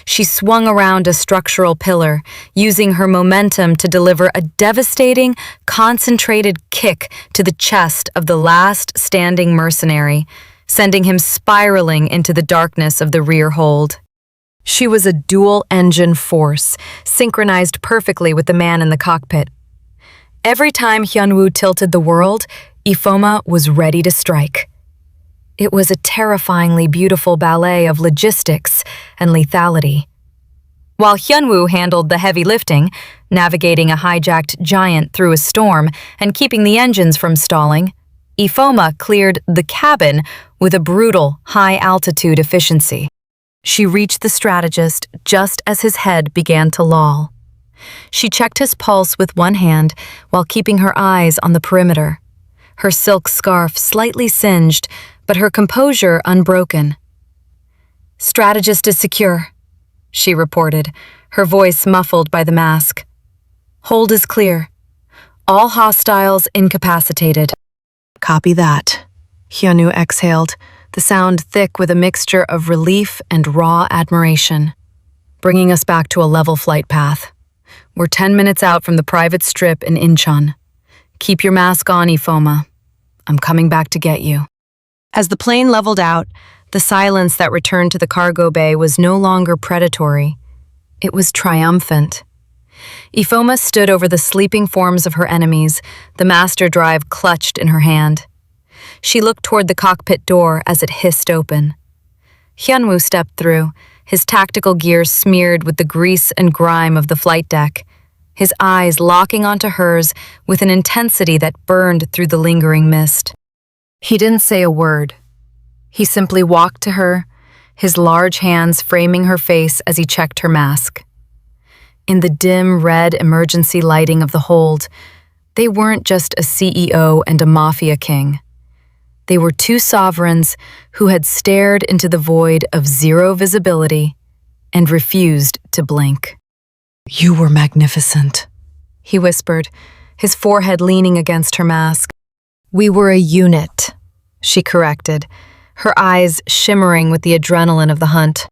She swung around a structural pillar, using her momentum to deliver a devastating, concentrated kick to the chest of the last standing mercenary, sending him spiraling into the darkness of the rear hold. She was a dual-engine force, synchronized perfectly with the man in the cockpit. Every time Hyun-woo tilted the world, Ifeoma was ready to strike. It was a terrifyingly beautiful ballet of logistics and lethality. While Hyun-woo handled the heavy lifting, navigating a hijacked giant through a storm and keeping the engines from stalling, Ifeoma cleared the cabin with a brutal, high-altitude efficiency. She reached the strategist just as his head began to loll. She checked his pulse with one hand while keeping her eyes on the perimeter. Her silk scarf slightly singed, but her composure unbroken. "Strategist is secure," she reported, her voice muffled by the mask. "Hold is clear. All hostiles incapacitated." "Copy that," Hyun-woo exhaled, the sound thick with a mixture of relief and raw admiration, bringing us back to a level flight path. "We're 10 minutes out from the private strip in Incheon. Keep your mask on, Ifeoma. I'm coming back to get you." As the plane leveled out, the silence that returned to the cargo bay was no longer predatory. It was triumphant. Ifeoma stood over the sleeping forms of her enemies, the master drive clutched in her hand. She looked toward the cockpit door as it hissed open. Hyun-woo stepped through, his tactical gear smeared with the grease and grime of the flight deck, his eyes locking onto hers with an intensity that burned through the lingering mist. He didn't say a word. He simply walked to her, his large hands framing her face as he checked her mask. In the dim red emergency lighting of the hold, they weren't just a CEO and a Mafia king. They were two sovereigns who had stared into the void of zero visibility and refused to blink. "You were magnificent," he whispered, his forehead leaning against her mask. "We were a unit," she corrected, her eyes shimmering with the adrenaline of the hunt.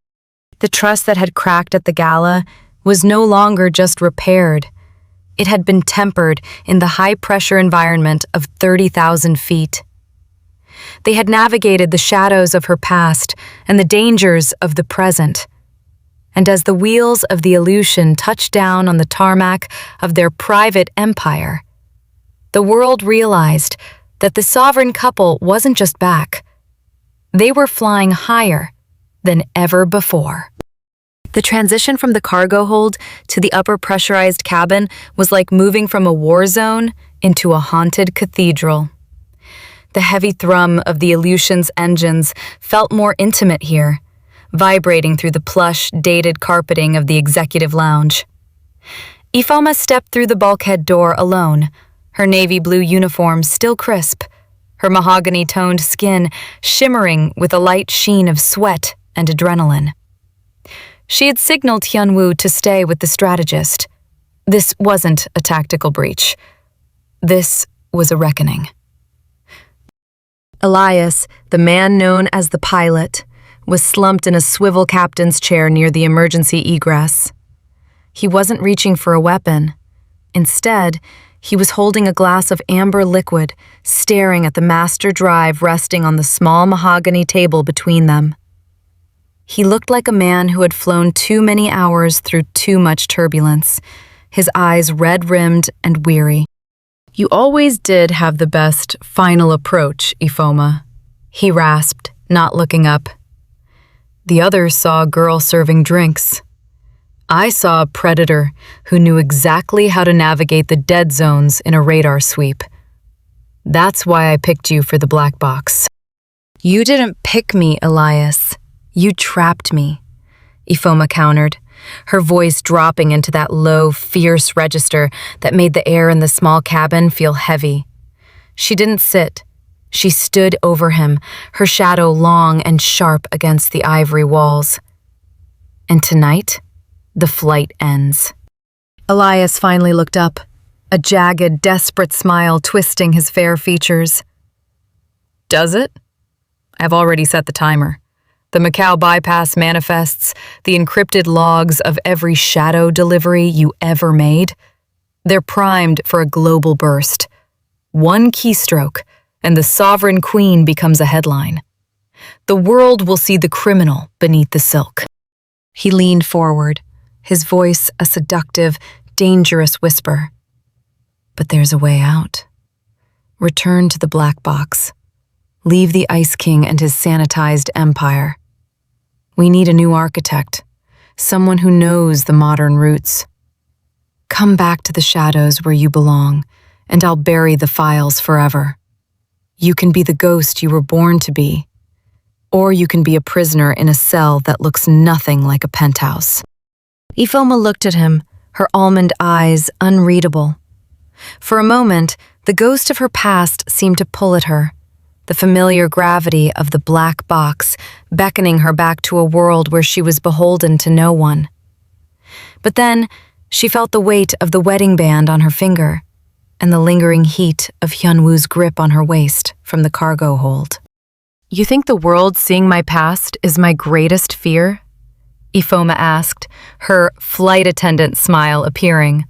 The trust that had cracked at the gala was no longer just repaired. It had been tempered in the high-pressure environment of 30,000 feet. They had navigated the shadows of her past and the dangers of the present. And as the wheels of the illusion touched down on the tarmac of their private empire, the world realized that the sovereign couple wasn't just back. They were flying higher than ever before. The transition from the cargo hold to the upper pressurized cabin was like moving from a war zone into a haunted cathedral. The heavy thrum of the Aleutian's engines felt more intimate here, vibrating through the plush, dated carpeting of the executive lounge. Ifeoma stepped through the bulkhead door alone, her navy blue uniform still crisp, her mahogany-toned skin shimmering with a light sheen of sweat and adrenaline. She had signaled Hyun-woo to stay with the strategist. This wasn't a tactical breach. This was a reckoning. Elias, the man known as the pilot, was slumped in a swivel captain's chair near the emergency egress. He wasn't reaching for a weapon. Instead, he was holding a glass of amber liquid, staring at the master drive resting on the small mahogany table between them. He looked like a man who had flown too many hours through too much turbulence, his eyes red-rimmed and weary. "You always did have the best final approach, Ifeoma," he rasped, not looking up. "The others saw a girl serving drinks. I saw a predator who knew exactly how to navigate the dead zones in a radar sweep. That's why I picked you for the black box." "You didn't pick me, Elias. You trapped me," Ifeoma countered, her voice dropping into that low, fierce register that made the air in the small cabin feel heavy. She didn't sit. She stood over him, her shadow long and sharp against the ivory walls. "And tonight, the flight ends." Elias finally looked up, a jagged, desperate smile twisting his fair features. Does it? I've already set the timer. The Macau bypass manifests the encrypted logs of every shadow delivery you ever made. They're primed for a global burst. One keystroke, and the sovereign queen becomes a headline. The world will see the criminal beneath the silk. He leaned forward, his voice a seductive, dangerous whisper. But there's a way out. Return to the black box. Leave the Ice King and his sanitized empire. We need a new architect, someone who knows the modern roots. Come back to the shadows where you belong, and I'll bury the files forever. You can be the ghost you were born to be, or you can be a prisoner in a cell that looks nothing like a penthouse. Ifeoma looked at him, her almond eyes unreadable. For a moment, the ghost of her past seemed to pull at her, the familiar gravity of the black box beckoning her back to a world where she was beholden to no one. But then, she felt the weight of the wedding band on her finger and the lingering heat of Hyun-woo's grip on her waist from the cargo hold. You think the world seeing my past is my greatest fear? Ifeoma asked, her flight attendant smile appearing,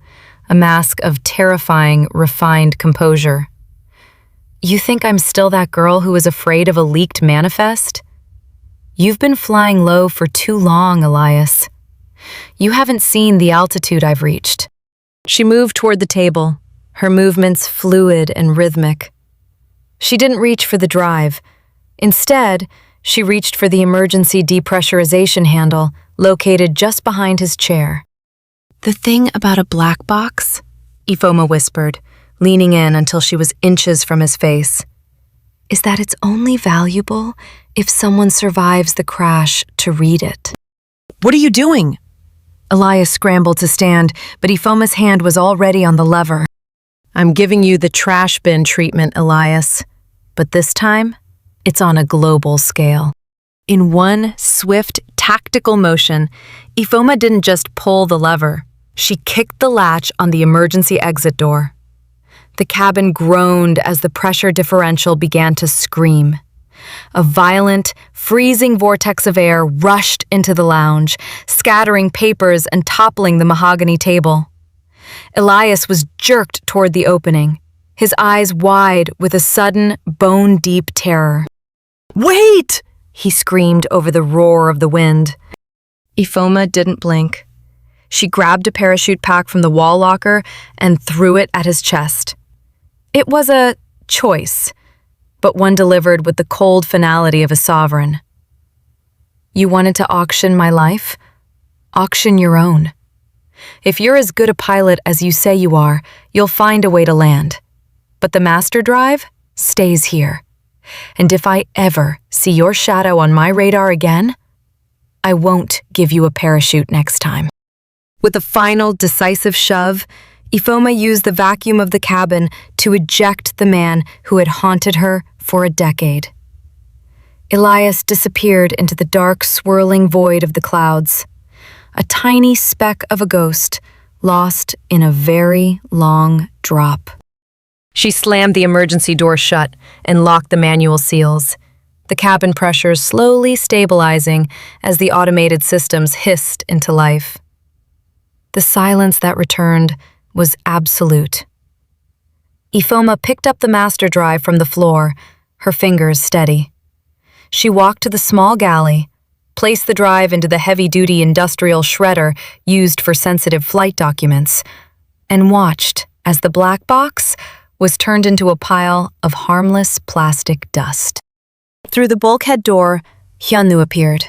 a mask of terrifying, refined composure. You think I'm still that girl who is afraid of a leaked manifest? You've been flying low for too long, Elias. You haven't seen the altitude I've reached. She moved toward the table, her movements fluid and rhythmic. She didn't reach for the drive. Instead, she reached for the emergency depressurization handle located just behind his chair. The thing about a black box? Ifeoma whispered, leaning in until she was inches from his face, is that it's only valuable if someone survives the crash to read it. What are you doing? Elias scrambled to stand, but Ifeoma's hand was already on the lever. I'm giving you the trash bin treatment, Elias. But this time, it's on a global scale. In one swift, tactical motion, Ifeoma didn't just pull the lever. She kicked the latch on the emergency exit door. The cabin groaned as the pressure differential began to scream. A violent, freezing vortex of air rushed into the lounge, scattering papers and toppling the mahogany table. Elias was jerked toward the opening, his eyes wide with a sudden, bone-deep terror. Wait! He screamed over the roar of the wind. Ifeoma didn't blink. She grabbed a parachute pack from the wall locker and threw it at his chest. It was a choice, but one delivered with the cold finality of a sovereign. You wanted to auction my life? Auction your own. If you're as good a pilot as you say you are, you'll find a way to land. But the master drive stays here. And if I ever see your shadow on my radar again, I won't give you a parachute next time. With a final, decisive shove, Ifeoma used the vacuum of the cabin to eject the man who had haunted her for a decade. Elias disappeared into the dark, swirling void of the clouds, a tiny speck of a ghost lost in a very long drop. She slammed the emergency door shut and locked the manual seals, the cabin pressure slowly stabilizing as the automated systems hissed into life. The silence that returned was absolute. Ifeoma picked up the master drive from the floor, her fingers steady. She walked to the small galley, placed the drive into the heavy-duty industrial shredder used for sensitive flight documents, and watched as the black box was turned into a pile of harmless plastic dust. Through the bulkhead door, Hyun-woo appeared.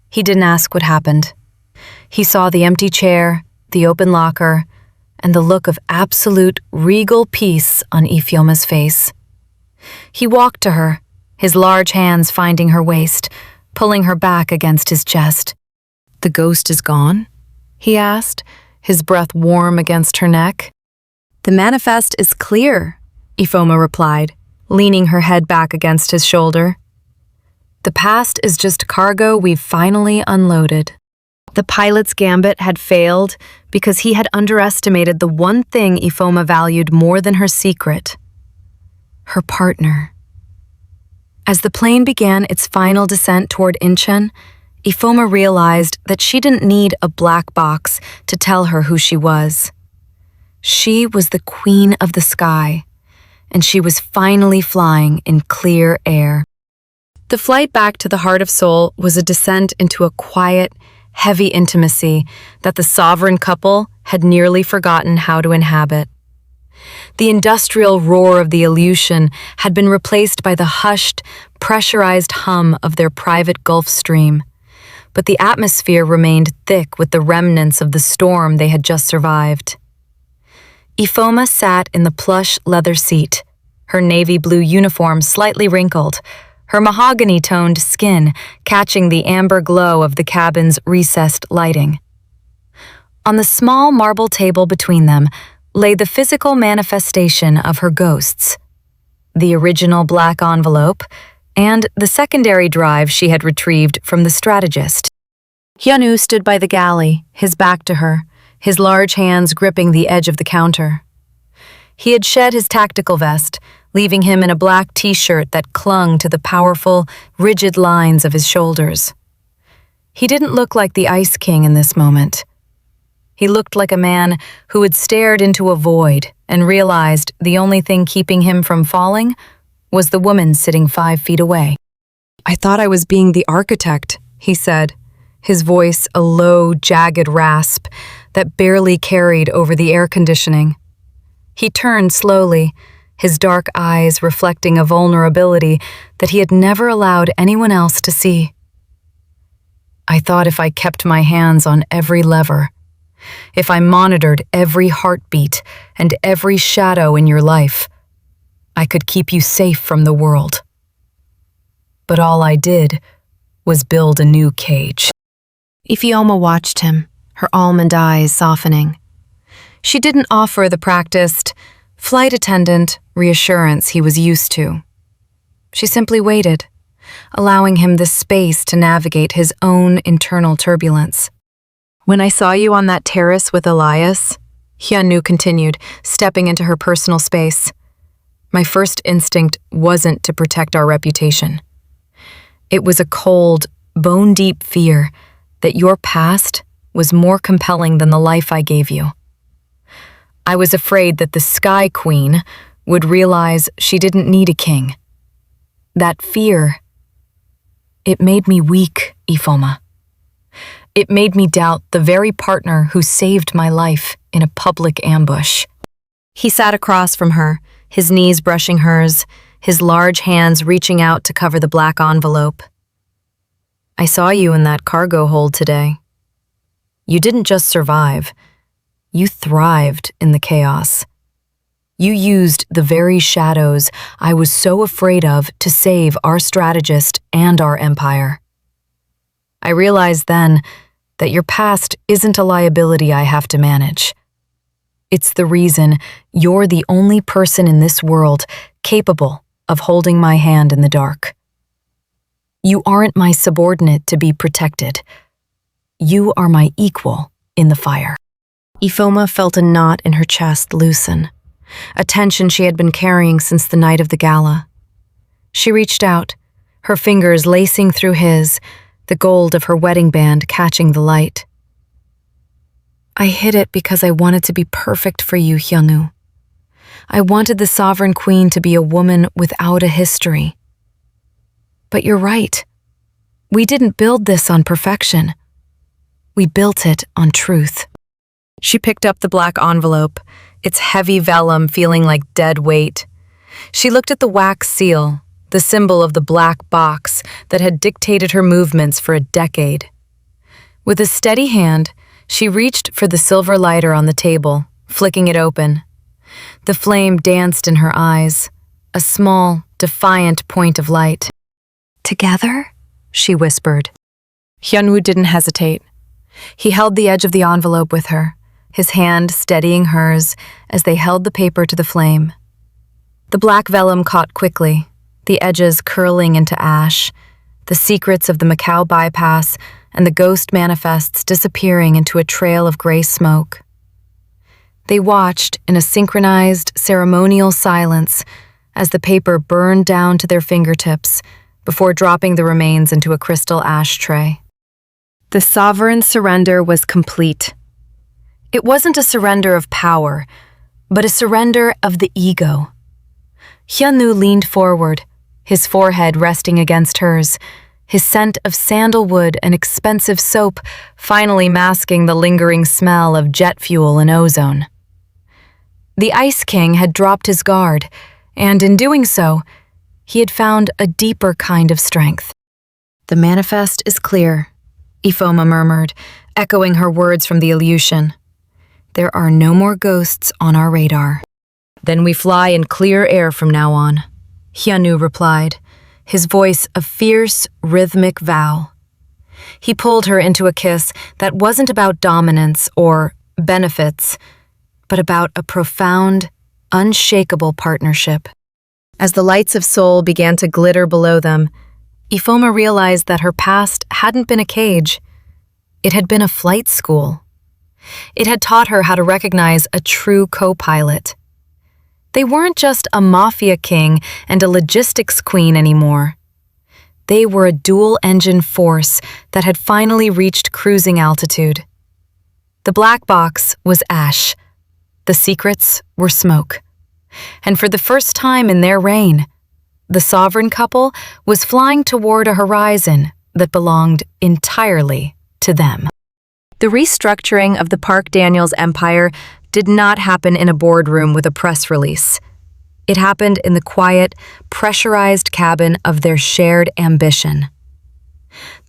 He didn't ask what happened. He saw the empty chair, the open locker, and the look of absolute regal peace on Ifeoma's face. He walked to her, his large hands finding her waist, pulling her back against his chest. The ghost is gone? He asked, his breath warm against her neck. The manifest is clear, Ifeoma replied, leaning her head back against his shoulder. The past is just cargo we've finally unloaded. The pilot's gambit had failed because he had underestimated the one thing Ifeoma valued more than her secret: her partner. As the plane began its final descent toward Incheon, Ifeoma realized that she didn't need a black box to tell her who she was. She was the queen of the sky, and she was finally flying in clear air. The flight back to the Heart of Seoul was a descent into a quiet, heavy intimacy that the sovereign couple had nearly forgotten how to inhabit. The industrial roar of the Aleutian had been replaced by the hushed, pressurized hum of their private Gulf Stream, but the atmosphere remained thick with the remnants of the storm they had just survived. Ifeoma sat in the plush leather seat, her navy blue uniform slightly wrinkled, her mahogany-toned skin catching the amber glow of the cabin's recessed lighting. On the small marble table between them lay the physical manifestation of her ghosts: the original black envelope and the secondary drive she had retrieved from the strategist. Hyun-woo stood by the galley, his back to her, his large hands gripping the edge of the counter. He had shed his tactical vest, leaving him in a black t-shirt that clung to the powerful, rigid lines of his shoulders. He didn't look like the Ice King in this moment. He looked like a man who had stared into a void and realized the only thing keeping him from falling was the woman sitting 5 feet away. "I thought I was being the architect," he said, his voice a low, jagged rasp that barely carried over the air conditioning. He turned slowly, his dark eyes reflecting a vulnerability that he had never allowed anyone else to see. "I thought if I kept my hands on every lever, if I monitored every heartbeat and every shadow in your life, I could keep you safe from the world. But all I did was build a new cage." Ifeoma watched him, her almond eyes softening. She didn't offer the practiced, flight attendant reassurance he was used to. She simply waited, allowing him the space to navigate his own internal turbulence. "When I saw you on that terrace with Elias," Hyun-woo continued, stepping into her personal space, "my first instinct wasn't to protect our reputation. It was a cold, bone-deep fear that your past was more compelling than the life I gave you. I was afraid that the Sky Queen would realize she didn't need a king. That fear, it made me weak, Ifeoma. It made me doubt the very partner who saved my life in a public ambush." He sat across from her, his knees brushing hers, his large hands reaching out to cover the black envelope. "I saw you in that cargo hold today. You didn't just survive. You thrived in the chaos. You used the very shadows I was so afraid of to save our strategist and our empire. I realized then that your past isn't a liability I have to manage. It's the reason you're the only person in this world capable of holding my hand in the dark. You aren't my subordinate to be protected. You are my equal in the fire." Ifeoma felt a knot in her chest loosen, a tension she had been carrying since the night of the gala. She reached out, her fingers lacing through his, the gold of her wedding band catching the light. "I hid it because I wanted to be perfect for you, Hyun-woo. I wanted the Sovereign Queen to be a woman without a history. But you're right. We didn't build this on perfection. We built it on truth." She picked up the black envelope, its heavy vellum feeling like dead weight. She looked at the wax seal, the symbol of the black box that had dictated her movements for a decade. With a steady hand, she reached for the silver lighter on the table, flicking it open. The flame danced in her eyes, a small, defiant point of light. "Together?" she whispered. Hyun-woo didn't hesitate. He held the edge of the envelope with her, his hand steadying hers as they held the paper to the flame. The black vellum caught quickly, the edges curling into ash, the secrets of the Macau bypass and the ghost manifests disappearing into a trail of gray smoke. They watched in a synchronized, ceremonial silence as the paper burned down to their fingertips before dropping the remains into a crystal ashtray. The sovereign surrender was complete. It wasn't a surrender of power, but a surrender of the ego. Hyun-woo leaned forward, his forehead resting against hers, his scent of sandalwood and expensive soap finally masking the lingering smell of jet fuel and ozone. The Ice King had dropped his guard, and in doing so, he had found a deeper kind of strength. "The manifest is clear," Ifeoma murmured, echoing her words from the illusion. "There are no more ghosts on our radar." "Then we fly in clear air from now on," Hyun-woo replied, his voice a fierce, rhythmic vow. He pulled her into a kiss that wasn't about dominance or benefits, but about a profound, unshakable partnership. As the lights of Seoul began to glitter below them, Ifeoma realized that her past hadn't been a cage. It had been a flight school. It had taught her how to recognize a true co-pilot. They weren't just a Mafia king and a logistics queen anymore. They were a dual-engine force that had finally reached cruising altitude. The black box was ash. The secrets were smoke. And for the first time in their reign, the sovereign couple was flying toward a horizon that belonged entirely to them. The restructuring of the Park Daniels empire did not happen in a boardroom with a press release. It happened in the quiet, pressurized cabin of their shared ambition.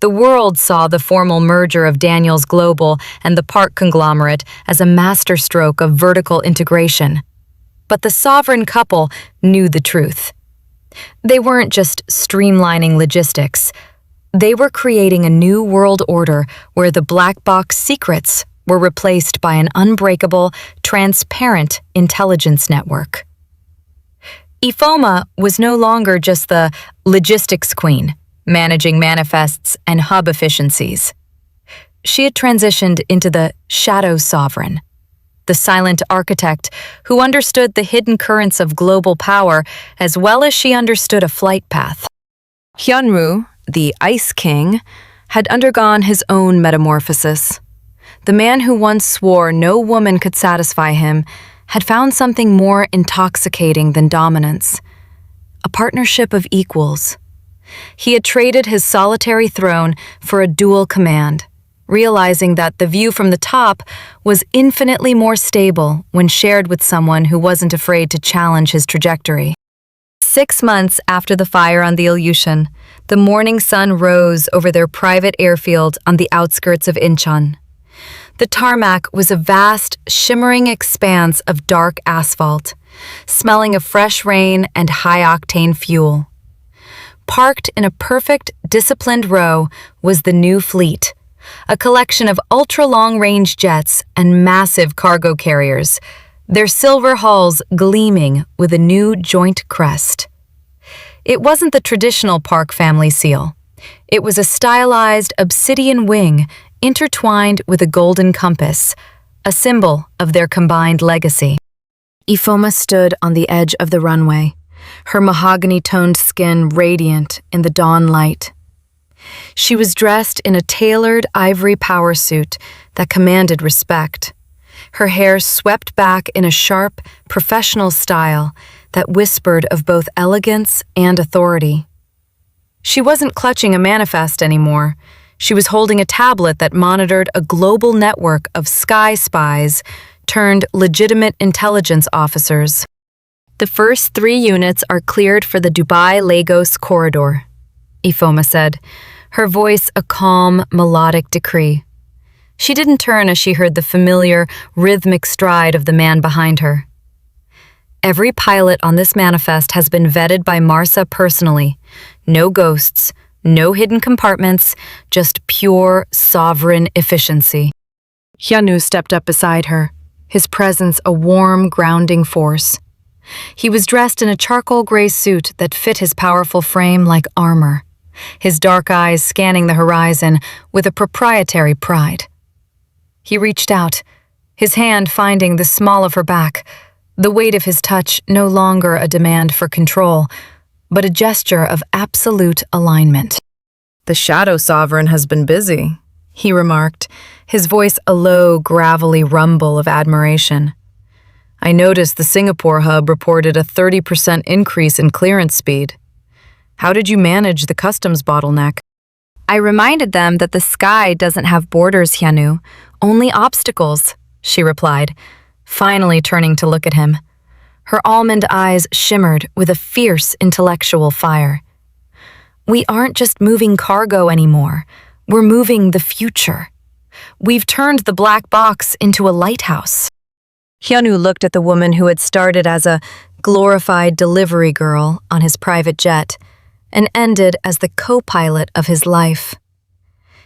The world saw the formal merger of Daniels Global and the Park conglomerate as a masterstroke of vertical integration. But the sovereign couple knew the truth. They weren't just streamlining logistics. They were creating a new world order where the black box secrets were replaced by an unbreakable, transparent intelligence network. Ifeoma was no longer just the logistics queen, managing manifests and hub efficiencies. She had transitioned into the shadow sovereign, the silent architect who understood the hidden currents of global power as well as she understood a flight path. Hyun-woo, the Ice King, had undergone his own metamorphosis. The man who once swore no woman could satisfy him had found something more intoxicating than dominance, a partnership of equals. He had traded his solitary throne for a dual command, realizing that the view from the top was infinitely more stable when shared with someone who wasn't afraid to challenge his trajectory. 6 months after the fire on the Aleutian, the morning sun rose over their private airfield on the outskirts of Incheon. The tarmac was a vast, shimmering expanse of dark asphalt, smelling of fresh rain and high-octane fuel. Parked in a perfect, disciplined row was the new fleet, a collection of ultra-long-range jets and massive cargo carriers, their silver hulls gleaming with a new joint crest. It wasn't the traditional Park family seal. It was a stylized obsidian wing intertwined with a golden compass, a symbol of their combined legacy. Ifeoma stood on the edge of the runway, her mahogany-toned skin radiant in the dawn light. She was dressed in a tailored ivory power suit that commanded respect, her hair swept back in a sharp, professional style that whispered of both elegance and authority. She wasn't clutching a manifest anymore. She was holding a tablet that monitored a global network of sky spies turned legitimate intelligence officers. "The first 3 units are cleared for the Dubai-Lagos corridor," Ifeoma said, her voice a calm, melodic decree. She didn't turn as she heard the familiar, rhythmic stride of the man behind her. "Every pilot on this manifest has been vetted by Marsa personally. No ghosts, no hidden compartments, just pure, sovereign efficiency." Hyun-woo stepped up beside her, his presence a warm, grounding force. He was dressed in a charcoal gray suit that fit his powerful frame like armor. his dark eyes scanning the horizon with a proprietary pride. He reached out, his hand finding the small of her back, the weight of his touch no longer a demand for control, but a gesture of absolute alignment. "The Shadow Sovereign has been busy," he remarked, his voice a low, gravelly rumble of admiration. "I noticed the Singapore hub reported a 30% increase in clearance speed. How did you manage the customs bottleneck?" I reminded them that the sky doesn't have borders, Hyun-woo, only obstacles, she replied, finally turning to look at him. Her almond eyes shimmered with a fierce intellectual fire. "We aren't just moving cargo anymore. We're moving the future. We've turned the black box into a lighthouse." Hyun-woo looked at the woman who had started as a glorified delivery girl on his private jet and ended as the co-pilot of his life.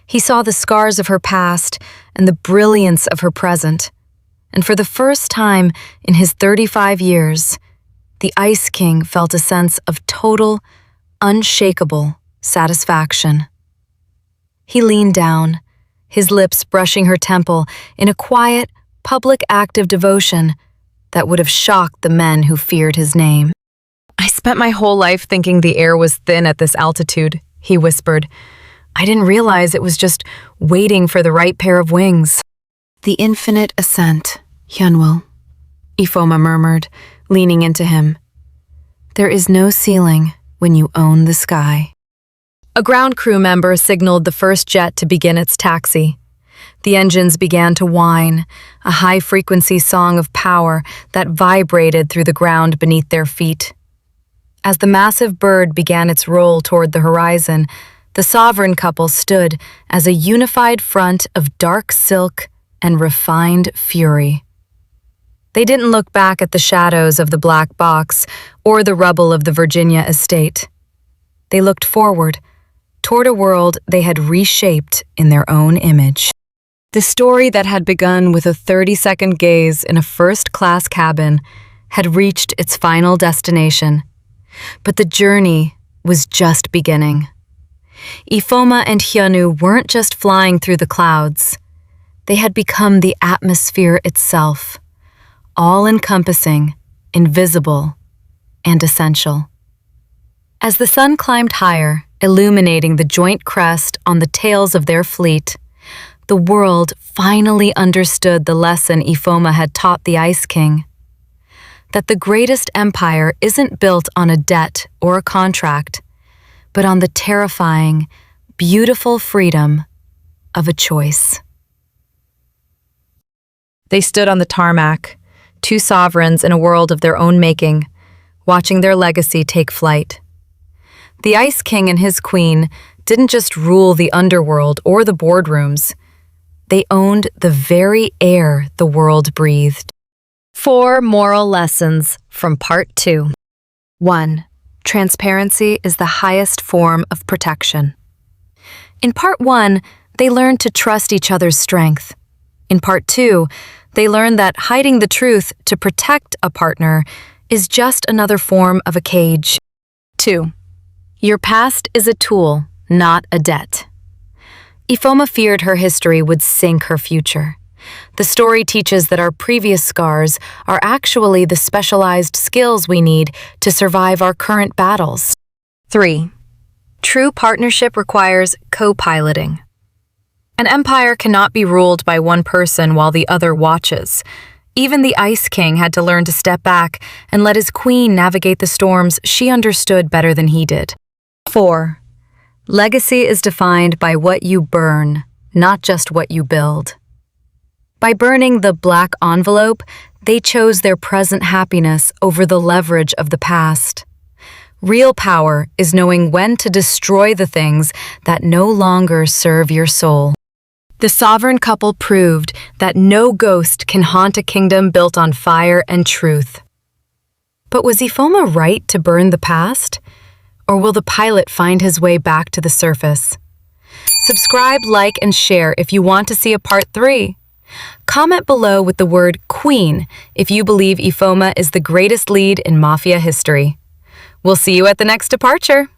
He saw the scars of her past and the brilliance of her present, and for the first time in his 35 years, the Ice King felt a sense of total, unshakable satisfaction. He leaned down, his lips brushing her temple in a quiet, public act of devotion that would have shocked the men who feared his name. "I spent my whole life thinking the air was thin at this altitude," he whispered. "I didn't realize it was just waiting for the right pair of wings." "The infinite ascent, Hyun-woo," Ifeoma murmured, leaning into him. "There is no ceiling when you own the sky." A ground crew member signaled the first jet to begin its taxi. The engines began to whine, a high-frequency song of power that vibrated through the ground beneath their feet. As the massive bird began its roll toward the horizon, the sovereign couple stood as a unified front of dark silk and refined fury. They didn't look back at the shadows of the black box or the rubble of the Virginia estate. They looked forward, toward a world they had reshaped in their own image. The story that had begun with a 30-second gaze in a first-class cabin had reached its final destination, but the journey was just beginning. Ifeoma and Hyun-woo weren't just flying through the clouds. They had become the atmosphere itself, all-encompassing, invisible, and essential. As the sun climbed higher, illuminating the joint crest on the tails of their fleet, the world finally understood the lesson Ifeoma had taught the Ice King: that the greatest empire isn't built on a debt or a contract, but on the terrifying, beautiful freedom of a choice. They stood on the tarmac, two sovereigns in a world of their own making, watching their legacy take flight. The Ice King and his queen didn't just rule the underworld or the boardrooms. They owned the very air the world breathed. 4 moral lessons from Part 2. 1. Transparency is the highest form of protection. In Part 1, they learned to trust each other's strength. In Part 2, they learned that hiding the truth to protect a partner is just another form of a cage. 2. Your past is a tool, not a debt. Ifeoma feared her history would sink her future. The story teaches that our previous scars are actually the specialized skills we need to survive our current battles. 3. True partnership requires co-piloting. An empire cannot be ruled by one person while the other watches. Even the Ice King had to learn to step back and let his queen navigate the storms she understood better than he did. 4. Legacy is defined by what you burn, not just what you build. By burning the black envelope, they chose their present happiness over the leverage of the past. Real power is knowing when to destroy the things that no longer serve your soul. The sovereign couple proved that no ghost can haunt a kingdom built on fire and truth. But was Ifeoma right to burn the past? Or will the pilot find his way back to the surface? Subscribe, like, and share if you want to see a Part 3. Comment below with the word Queen if you believe Ifeoma is the greatest lead in Mafia history. We'll see you at the next departure.